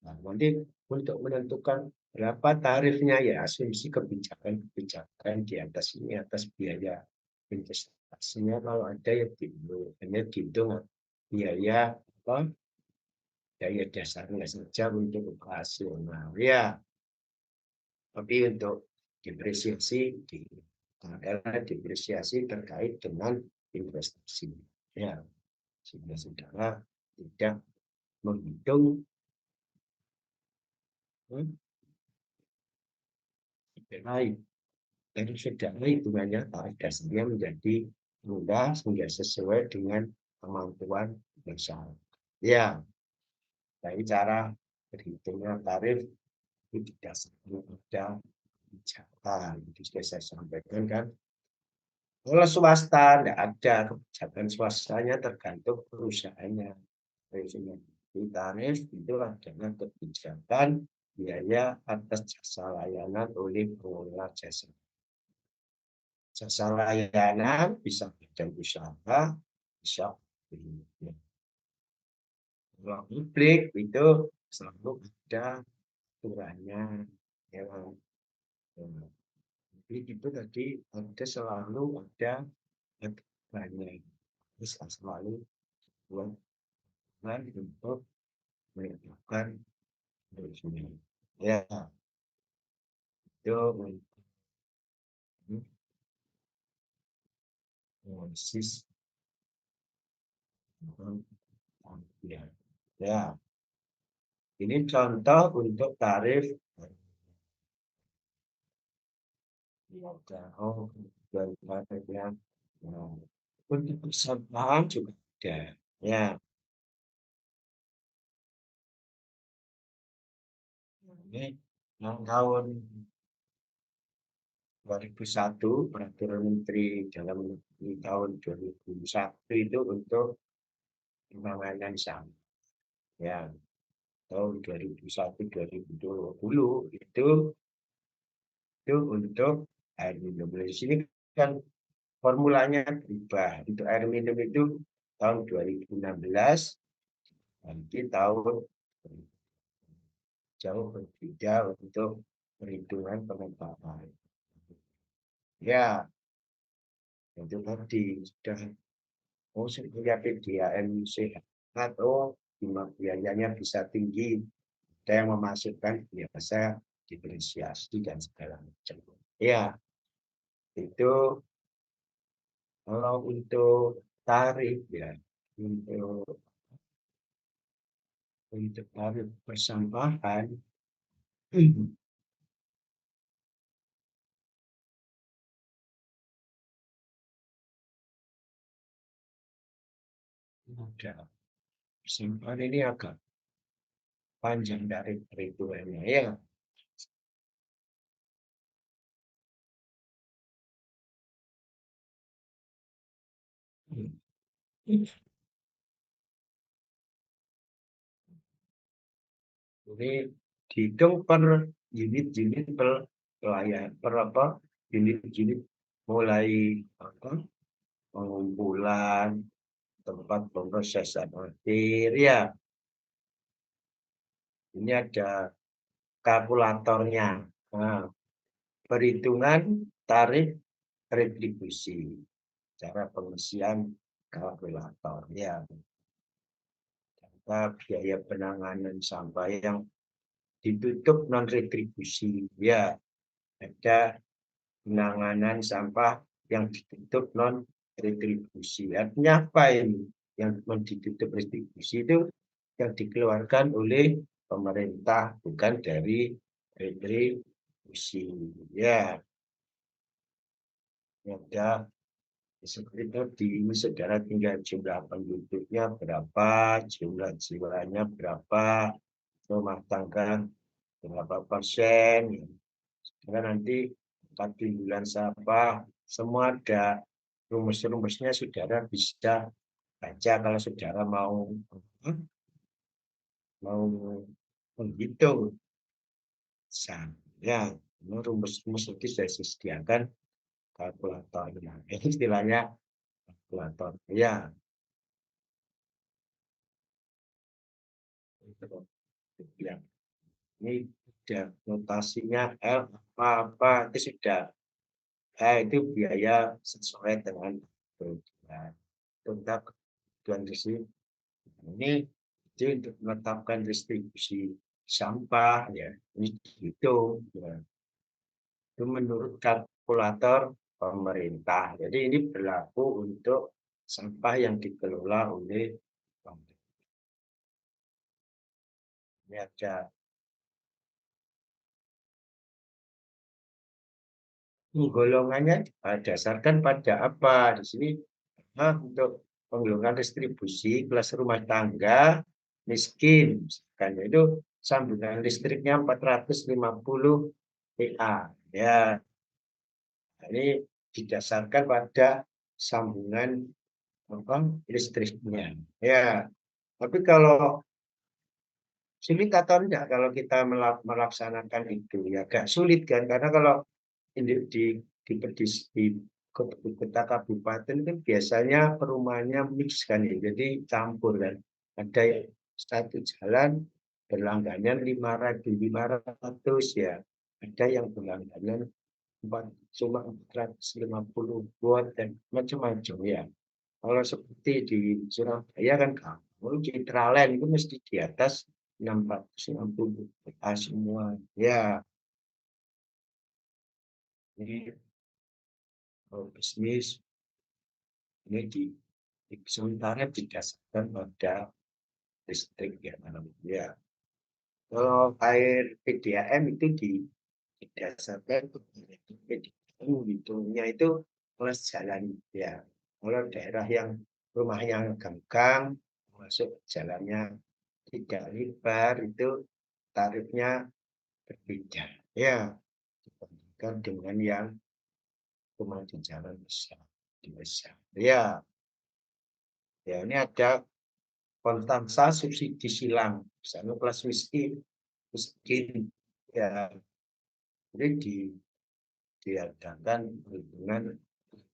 nanti untuk menentukan berapa tarifnya ya asumsi kebijakan di atas ini atas biaya investasinya kalau ada ya hanya dihitung biaya apa biaya dasarnya saja untuk operasional ya. Tapi untuk depresiasi adalah depresiasi terkait dengan investasi ya, sehingga saudara tidak menghitung baik dan saudara hitungannya tarif dasarnya menjadi mudah sehingga sesuai dengan kemampuan bersama. Ya, dari cara berhitungnya tarif itu dasarnya ada kebijakan. Itu sudah saya sampaikan kan. Kalau swasta tidak ada kebijakan swastanya tergantung perusahaannya. Di tarif itu adalah kebijakan biaya atas jasa layanan oleh pengelola jasa. Jasa layanan bisa badan usaha, bisa publik. Ruang publik itu selalu ada aturannya. Ya, publik itu tadi ada selalu ada aturannya. Bisa selalu buat untuk melakukan resmi. Ya, itu analisis ya. Ya, ini contoh untuk tarif dan tarifnya. Nah, untuk persamaan juga ada. Ya, ini yang tahun 2001 peraturan menteri dalam negeri tahun 2001 itu untuk penanganan sampah. Ya, tahun 2001-2020 itu untuk air minum. Di sini kan formulanya berubah. Untuk air minum itu tahun 2016, nanti tahun jauh berbeda untuk perhitungan penetapan. Ya, itu tadi sudah punya PDAM sehat, biayanya bisa tinggi, ada yang memasukkan biasa diferensiasi dan segala macam. Ya, itu kalau untuk tarif ya, untuk tarif persampahan ada persampahan ini agak panjang dari perhitungannya ya. Ini dihitung per unit-unit per pelayan, per apa? Unit-unit mulai apa? Pengumpulan, tempat pemrosesan akhir ya. Ini ada kalkulatornya. Nah, perhitungan tarif retribusi, cara pengisian kalkulator ya. Biaya penanganan sampah yang ditutup non retribusi ya, ada penanganan sampah yang ditutup non retribusi. Artinya apa ini? Yang ditutup retribusi itu yang dikeluarkan oleh pemerintah, bukan dari retribusi. Ya, ada seperti tadi, saudara tinggal jumlah penduduknya berapa, jumlah jiwanya berapa, rumah tangga berapa persen. Karena nanti 4 bulan sampah, semua ada rumus-rumusnya, saudara bisa baca kalau saudara mau menghitung. Ya, Ini rumus-rumus itu sudah disediakan kalkulatornya. Ini istilahnya kalkulator. Ya, itu ya. Ini sudah notasinya L apa-apa itu sudah. Itu biaya sesuai dengan kebutuhan. Tentang kebutuhan di sini. Ini itu untuk menetapkan distribusi sampah ya. Ini dihitung ya. Itu menurut kalkulator pemerintah. Jadi ini berlaku untuk sampah yang dikelola oleh pemerintah. Ini ada golongannya berdasarkan pada apa? Di sini untuk penggolongan distribusi kelas rumah tangga miskin, misalkan itu sambungan listriknya 450 PA. Ya, ini didasarkan pada sambungan apa listriknya. Ya, tapi kalau sulit atau enggak kalau kita melaksanakan itu ya agak sulit kan karena kalau di kota kabupaten kan biasanya perumahannya mix kan ya, jadi campur kan. Ada satu jalan berlangganan 500 ya, ada yang berlangganan cuma 450 watt dan macam-macam ya. Kalau seperti di Surabaya kan kamu Citraland itu mesti di atas 660 semua. Ya, ini bisnis ini sementara didasarkan pada listrik ya ya. Kalau air PDAM itu didasarkan PDAM hitungnya itu kelas jalan ya. Kalau daerah yang rumahnya ganggang masuk jalannya tidak lebar itu tarifnya berbeda ya dibandingkan dengan yang rumah di jalan besar di besar ya. Ya, ini ada kontansa subsidi silang, misalnya kelas miskin, ya, jadi diadakan perhitungan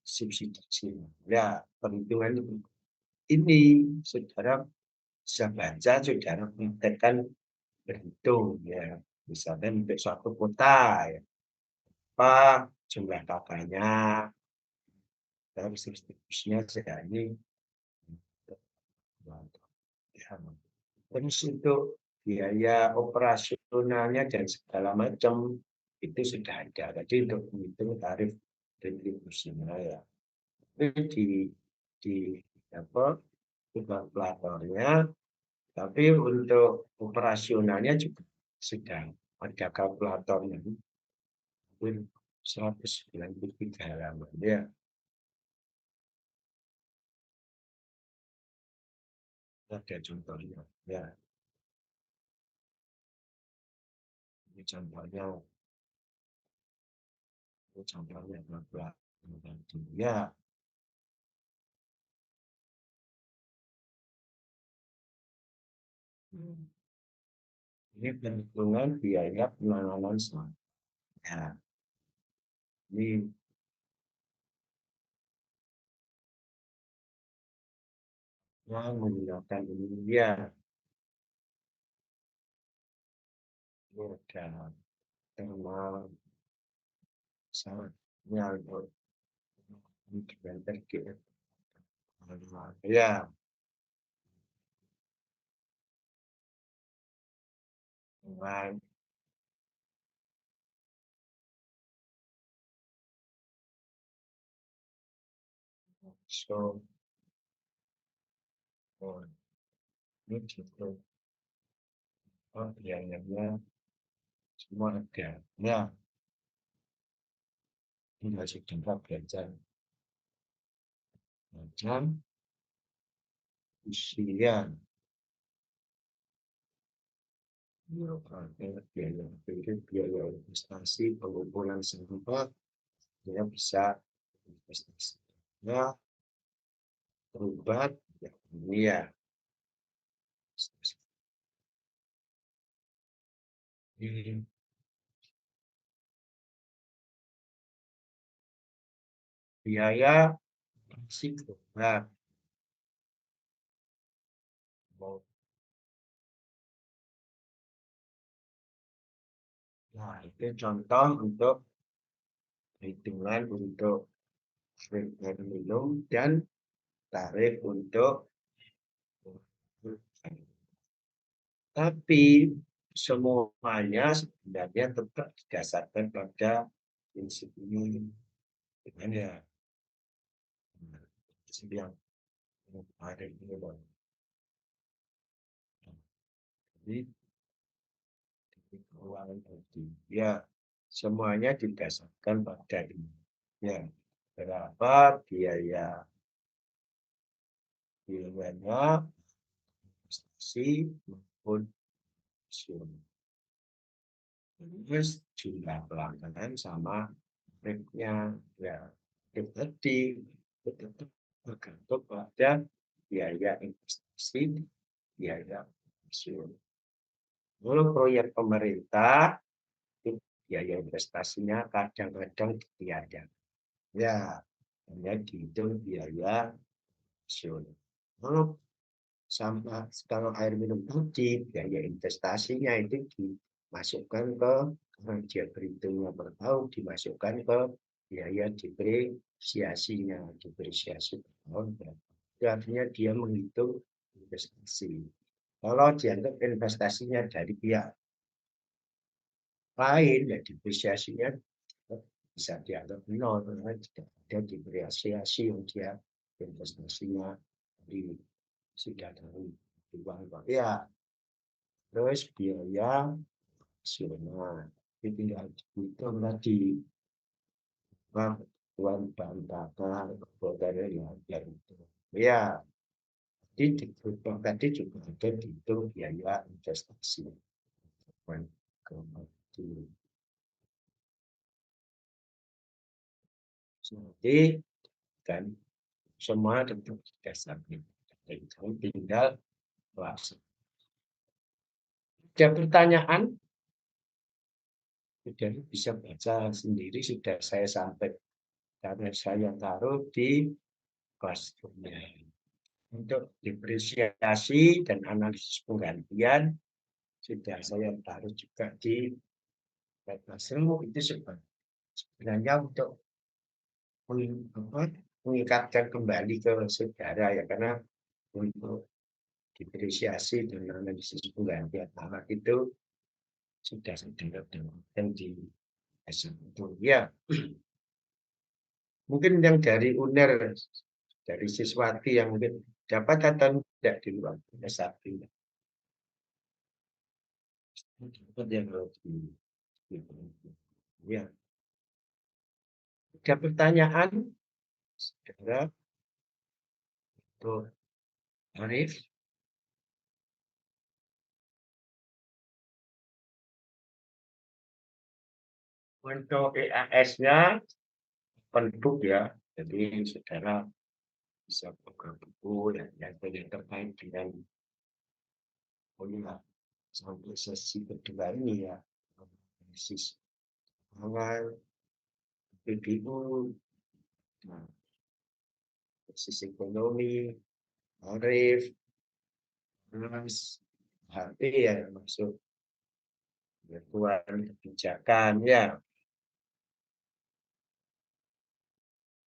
subsidi silang. Ya, perhitungan ini saudara bisa baca, saudara praktekkan berhitung, ya, misalnya untuk suatu kota, ya, apa jumlah kakaknya, dan distribusinya segini, ya. Terus untuk biaya operasionalnya dan segala macam itu sudah ada. Jadi untuk menghitung tarif retribusinya ya. Itu di apa kalkulatornya, tapi untuk operasionalnya juga sudah ada kalkulatornya. Itu 193 halaman ya. Ada contohnya ya. Ini contohnya kalkulator ya. Ini perhitungan biaya penanganan sampah. Ya, ini menggunakan ini ya. Ini ada thermal misalnya dengan terkait. Ya, dengan so ini gitu. Oh, biayanya semua ada. Ya, ini masih tempat belajar. Macam usia biaya investasi pengumpulan sampah dia bisa investasi ya berobat ya ini ya ini biaya psikolog. Nah, itu contoh untuk hitungan untuk air minum dan tarif untuk tapi semuanya sebenarnya tetap didasarkan pada prinsip ini. Dengan ya, prinsip yang ada ini loh. Jadi, keuangan tadi, ya semuanya didasarkan pada ini. Ya, berapa biayanya, investasi maupun pensiun. Terus jumlah pelanggan sama rate-nya, ya itu tadi tetap bergantung pada biaya investasi, biaya pensiun. Kalau proyek pemerintah, itu biaya investasinya kadang-kadang tiada. Ya, hanya dihitung biaya pensiun. Kalau kalau air minum tadi, biaya investasinya itu dimasukkan ke kerja perhitungnya per tahun, dimasukkan ke biaya depresiasinya, depresiasi per tahun. Itu artinya dia menghitung investasi. Kalau dianggap investasinya dari pihak lain, ya depresiasinya bisa dianggap nol, karena tidak ada depresiasi yang dia investasinya di sudah dari uang ya. Terus biaya operasional itu tinggal dihitung tadi bantuan bahan bakar dan itu ya. Jadi tadi juga ada dihitung biaya investasi. Jadi kan semua tetap didasarkan. Jadi tinggal langsung. Ada pertanyaan? Sudah bisa baca sendiri, sudah saya sampai karena saya taruh di kelasnya. Untuk depresiasi dan analisis penggantian sudah saya taruh juga di Classroom. Itu sebenarnya untuk mengikatkan kembali ke saudara ya, karena untuk depresiasi dan analisis penggantian alat itu sudah saya dan di S1 ya. Mungkin yang dari UNER, dari siswati yang mungkin dapat atau tidak di luar S1. Dapat yang lebih. Ya. Ada pertanyaan? Saudara, untuk Arif? Untuk EAS-nya penduk ya, jadi saudara bisa buka buku yang terkait dengan sampai sesi kedua ini ya, analisis awal PBU, nah, sisi ekonomi, Arif, Mas, HP ya masuk kebutuhan kebijakan ya.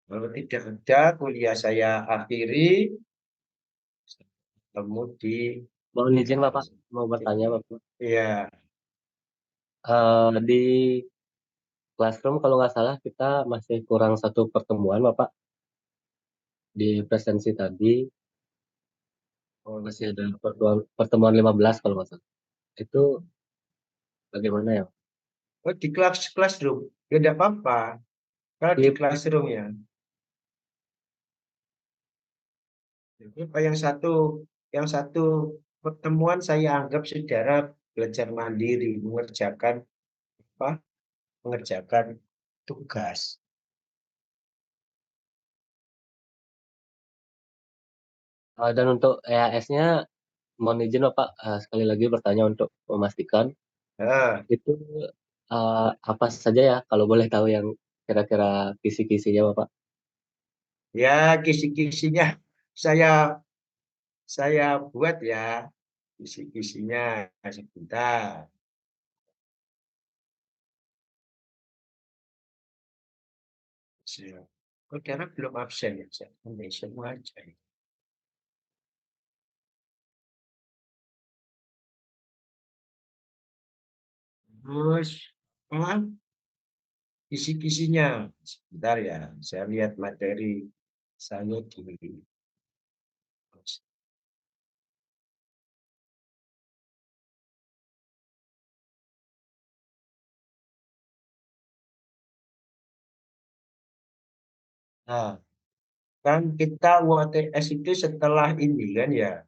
Kalau tidak ada, kuliah saya akhiri, ketemu di Mohon izin Bapak, mau bertanya Bapak. ya. Di Classroom kalau nggak salah kita masih kurang satu pertemuan Bapak. Di presensi tadi masih ada pertemuan 15 kalau nggak salah. Itu bagaimana ya? Oh, di classroom, ya tidak apa-apa. Kalau di Di classroom ya. Yang satu pertemuan saya anggap saudara belajar mandiri, mengerjakan tugas. dan untuk EAS-nya mohon izin Bapak sekali lagi bertanya untuk memastikan Nah, itu apa saja ya kalau boleh tahu yang kira-kira kisi-kisinya Bapak? Ya, kisi-kisinya saya buat ya, kisi-kisinya sebentar. Saudara belum absen ya, saya ambil semua aja. Terus, apa? Kisi-kisinya. Sebentar ya, saya lihat materi saya di. Nah, kan kita UTS itu setelah ini kan ya,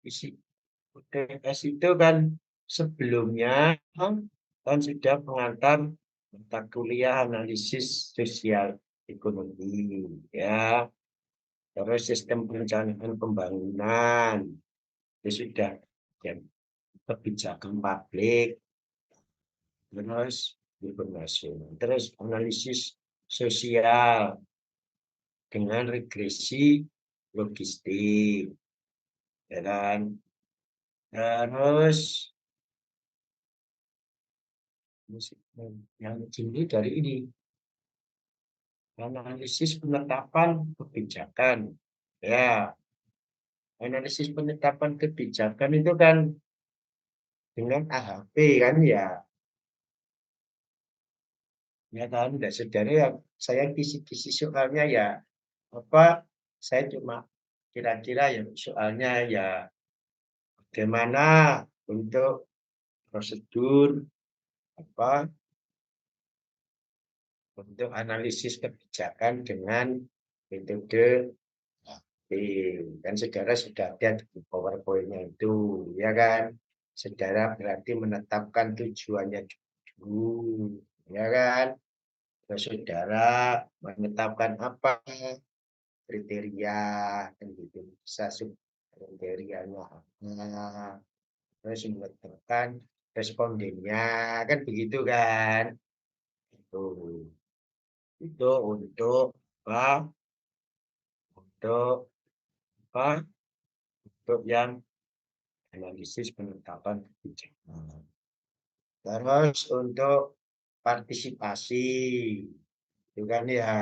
isi UTS itu kan sebelumnya kan sudah mengantar mata kuliah analisis sosial ekonomi ya, terus sistem perencanaan pembangunan itu sudah ya, kebijakan publik, terus informasi, terus analisis sosial dengan regresi logistik, ya kan? Terus yang ini dari ini analisis penetapan kebijakan. Ya, analisis penetapan kebijakan itu kan dengan AHP kan ya, ya kan. Dan saudara yang saya kisi-kisi soalnya ya apa? Saya cuma kira-kira ya soalnya ya bagaimana untuk prosedur apa untuk analisis kebijakan dengan metode kan saudara sudah lihat di PowerPoint-nya itu, ya kan? Saudara berarti menetapkan tujuannya dulu, ya kan? Terus saudara menetapkan apa kriteria, kan gitu. Bisa kriterianya apa, terus menetapkan respondennya, kan begitu kan? Itu, itu untuk apa? Untuk apa? Untuk yang analisis penetapan kebijakan. Terus untuk partisipasi, itu kan ya,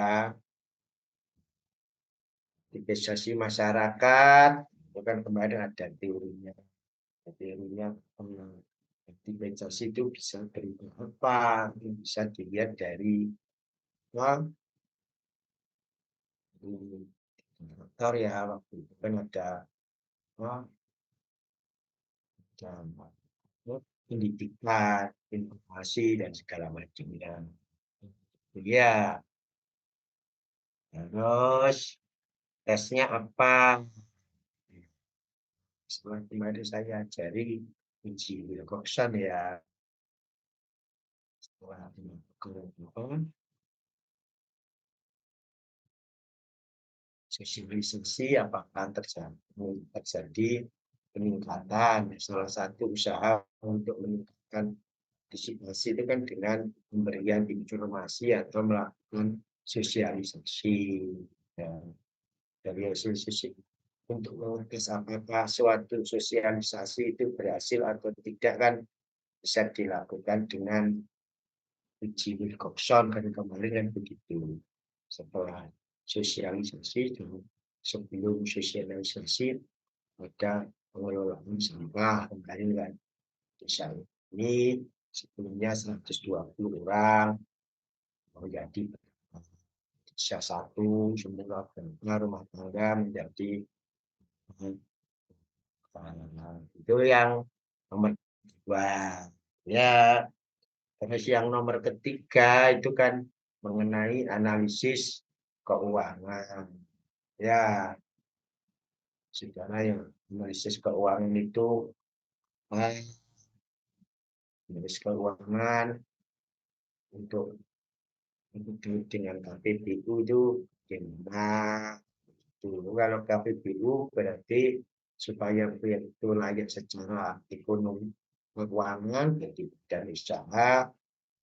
partisipasi masyarakat, itu kan kemarin ada teorinya. Teorinya partisipasi itu bisa berupa apa? Bisa dilihat dari wah, faktor ya waktu itu kan ada wah, ada pendidikan, informasi dan segala macamnya. Ya, terus tesnya apa? Setelah kemarin saya ajari uji Wilcoxon ya. Setelah melakukan sosialisasi apakah terjadi peningkatan. Salah satu usaha untuk meningkatkan partisipasi itu kan dengan pemberian informasi atau melakukan sosialisasi. Ya, dari hasil sisi untuk mengetes apakah suatu sosialisasi itu berhasil atau tidak kan bisa dilakukan dengan uji Wilcoxon kan kemarin kan begitu. Setelah sosialisasi dan sebelum sosialisasi ada pengelolaan sampah kemarin kan desa ini sebelumnya 120 orang menjadi desa satu semua rumah tangga menjadi itu yang nomor dua ya. Terus yang nomor ketiga itu kan mengenai analisis keuangan ya, saudara yang analisis keuangan itu analisis keuangan untuk dengan KPBU itu gimana. Kalau KPBU berarti supaya itu layak secara ekonomi keuangan, jadi dan usaha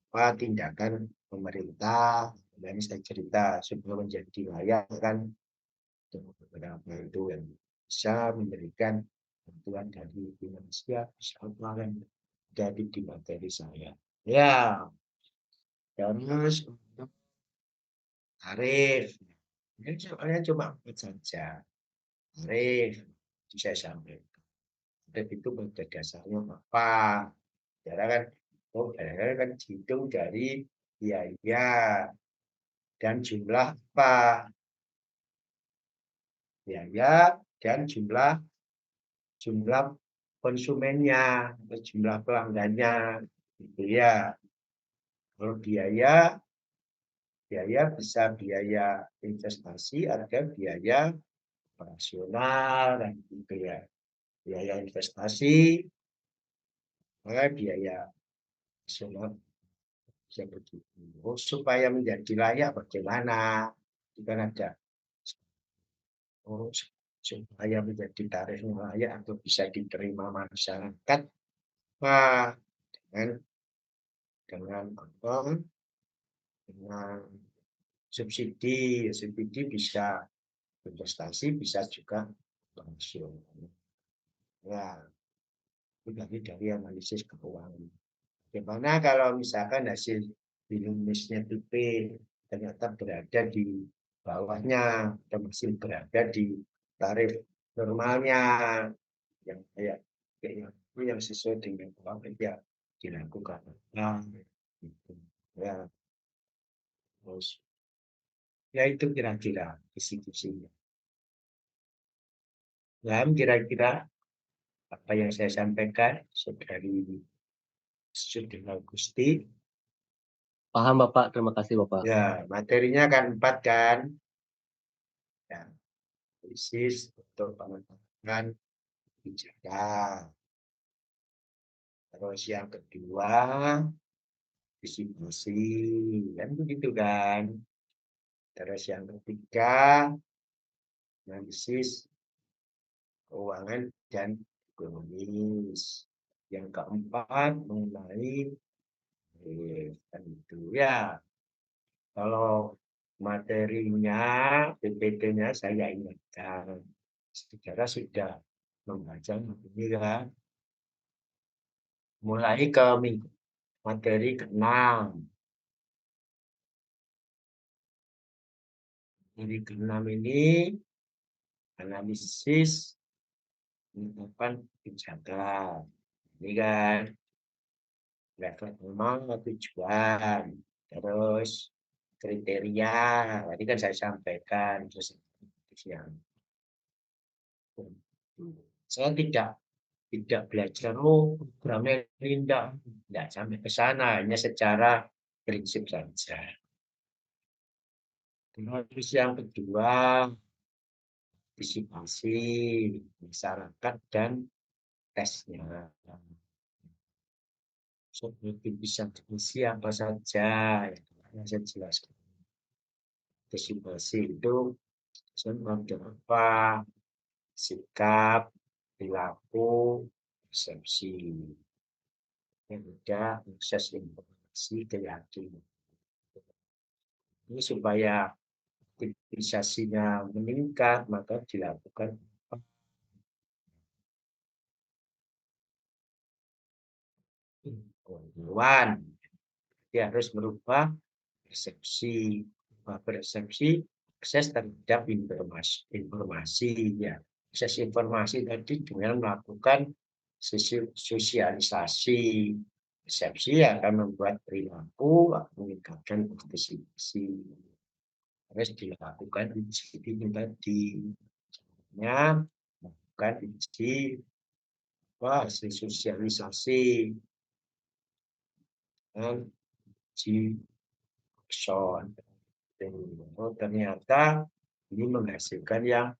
apa tindakan pemerintah Nah, ini saya cerita sebelum menjadi layak kan beberapa itu yang bisa memberikan bantuan dari finansial, bisa apa dari di materi saya. Ya, terus untuk tarif, ini soalnya cuma 4 saja. Tarif, itu saya sampaikan. Tarif itu pada dasarnya apa? Cara kan, oh, kadang kan dihitung dari biaya dan jumlah apa? Biaya dan jumlah konsumennya, jumlah pelanggannya, gitu ya. Kalau biaya bisa biaya investasi, ada biaya operasional, dan gitu ya. Biaya investasi, maka biaya operasional bisa begitu. Oh, supaya menjadi layak bagaimana? Itu kan ada oh, supaya menjadi tarif yang layak atau bisa diterima masyarakat, wah, dengan apa? Dengan subsidi, subsidi bisa investasi, bisa juga langsung. Ya, itu dari analisis keuangan. Bagaimana kalau misalkan hasil minusnya PP ternyata berada di bawahnya, atau masih berada di tarif normalnya, yang yang sesuai dengan keuangan ya dilakukan. Nah, gitu. Ya, terus ya itu kira-kira kisi-kisinya. Ya, kira-kira apa yang saya sampaikan saudari Sudir Gusti. Paham Bapak, terima kasih Bapak. Ya, materinya kan 4 kan. Ya, analisis untuk pengembangan kebijakan. Terus yang kedua, distribusi, kan begitu kan. Terus yang ketiga, analisis keuangan dan ekonomis. Yang keempat, mengenai kan itu ya. Kalau materinya, PPT-nya saya ingatkan. Saudara sudah membaca ini kan. Mulai ke materi ke-6. Materi ke-6 ini analisis penetapan kebijakan. Ini kan level memang tujuan. Terus kriteria. Tadi kan saya sampaikan. Terus yang saya tidak belajar programnya ini tidak sampai ke sana, hanya secara prinsip saja. Terus yang kedua, partisipasi masyarakat dan tesnya. Seperti bisa diisi apa saja yang saya jelaskan. Partisipasi itu seperti apa? Sikap, perilaku, persepsi. Yang ketiga, akses informasi keyakinan. Ini supaya aktivisasinya meningkat, maka dilakukan pengetahuan. Dia harus merubah persepsi akses terhadap informasi ya. Akses informasi tadi dengan melakukan sosialisasi persepsi akan membuat perilaku, meningkatkan partisipasi. Harus dilakukan uji tadi, melakukan uji hasil sosialisasi dan uji action. Oh, ternyata ini menghasilkan yang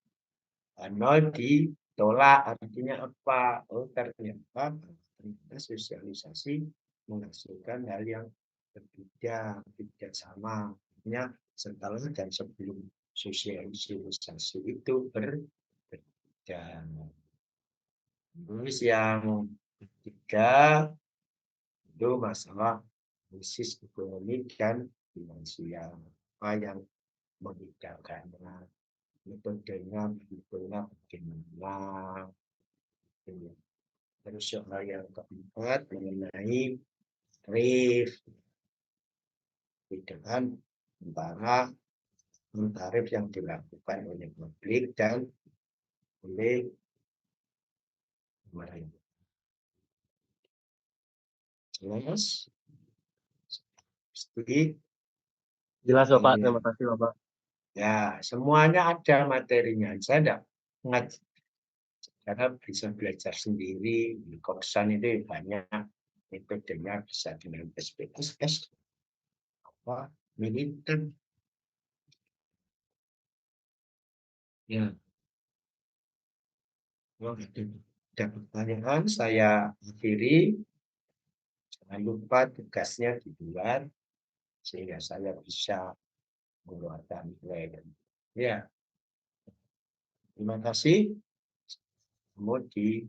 nol ditolak, artinya apa? Oh, ternyata sosialisasi menghasilkan hal yang berbeda, tidak sama. Artinya setelah dan sebelum sosialisasi itu berbeda. Terus yang ketiga itu masalah krisis ekonomi dan finansial. apa yang membedakannya, metodenya, bagaimana, gitu ya. Terus soal yang keempat mengenai tarif, perbedaan antara tarif yang dilakukan oleh publik dan oleh pemerintah. Jelas? Studi? Jelas Bapak, Ini, terima kasih Bapak. ya, semuanya ada materinya. Saya tidak ingat karena bisa belajar sendiri. Di kosan itu banyak metodenya, bisa dengan SPSS, apa, militer. Ya, kalau ada pertanyaan, saya akhiri. Jangan lupa tugasnya dibuat sehingga saya bisa mengeluarkan nilai. Ya, terima kasih. Mau di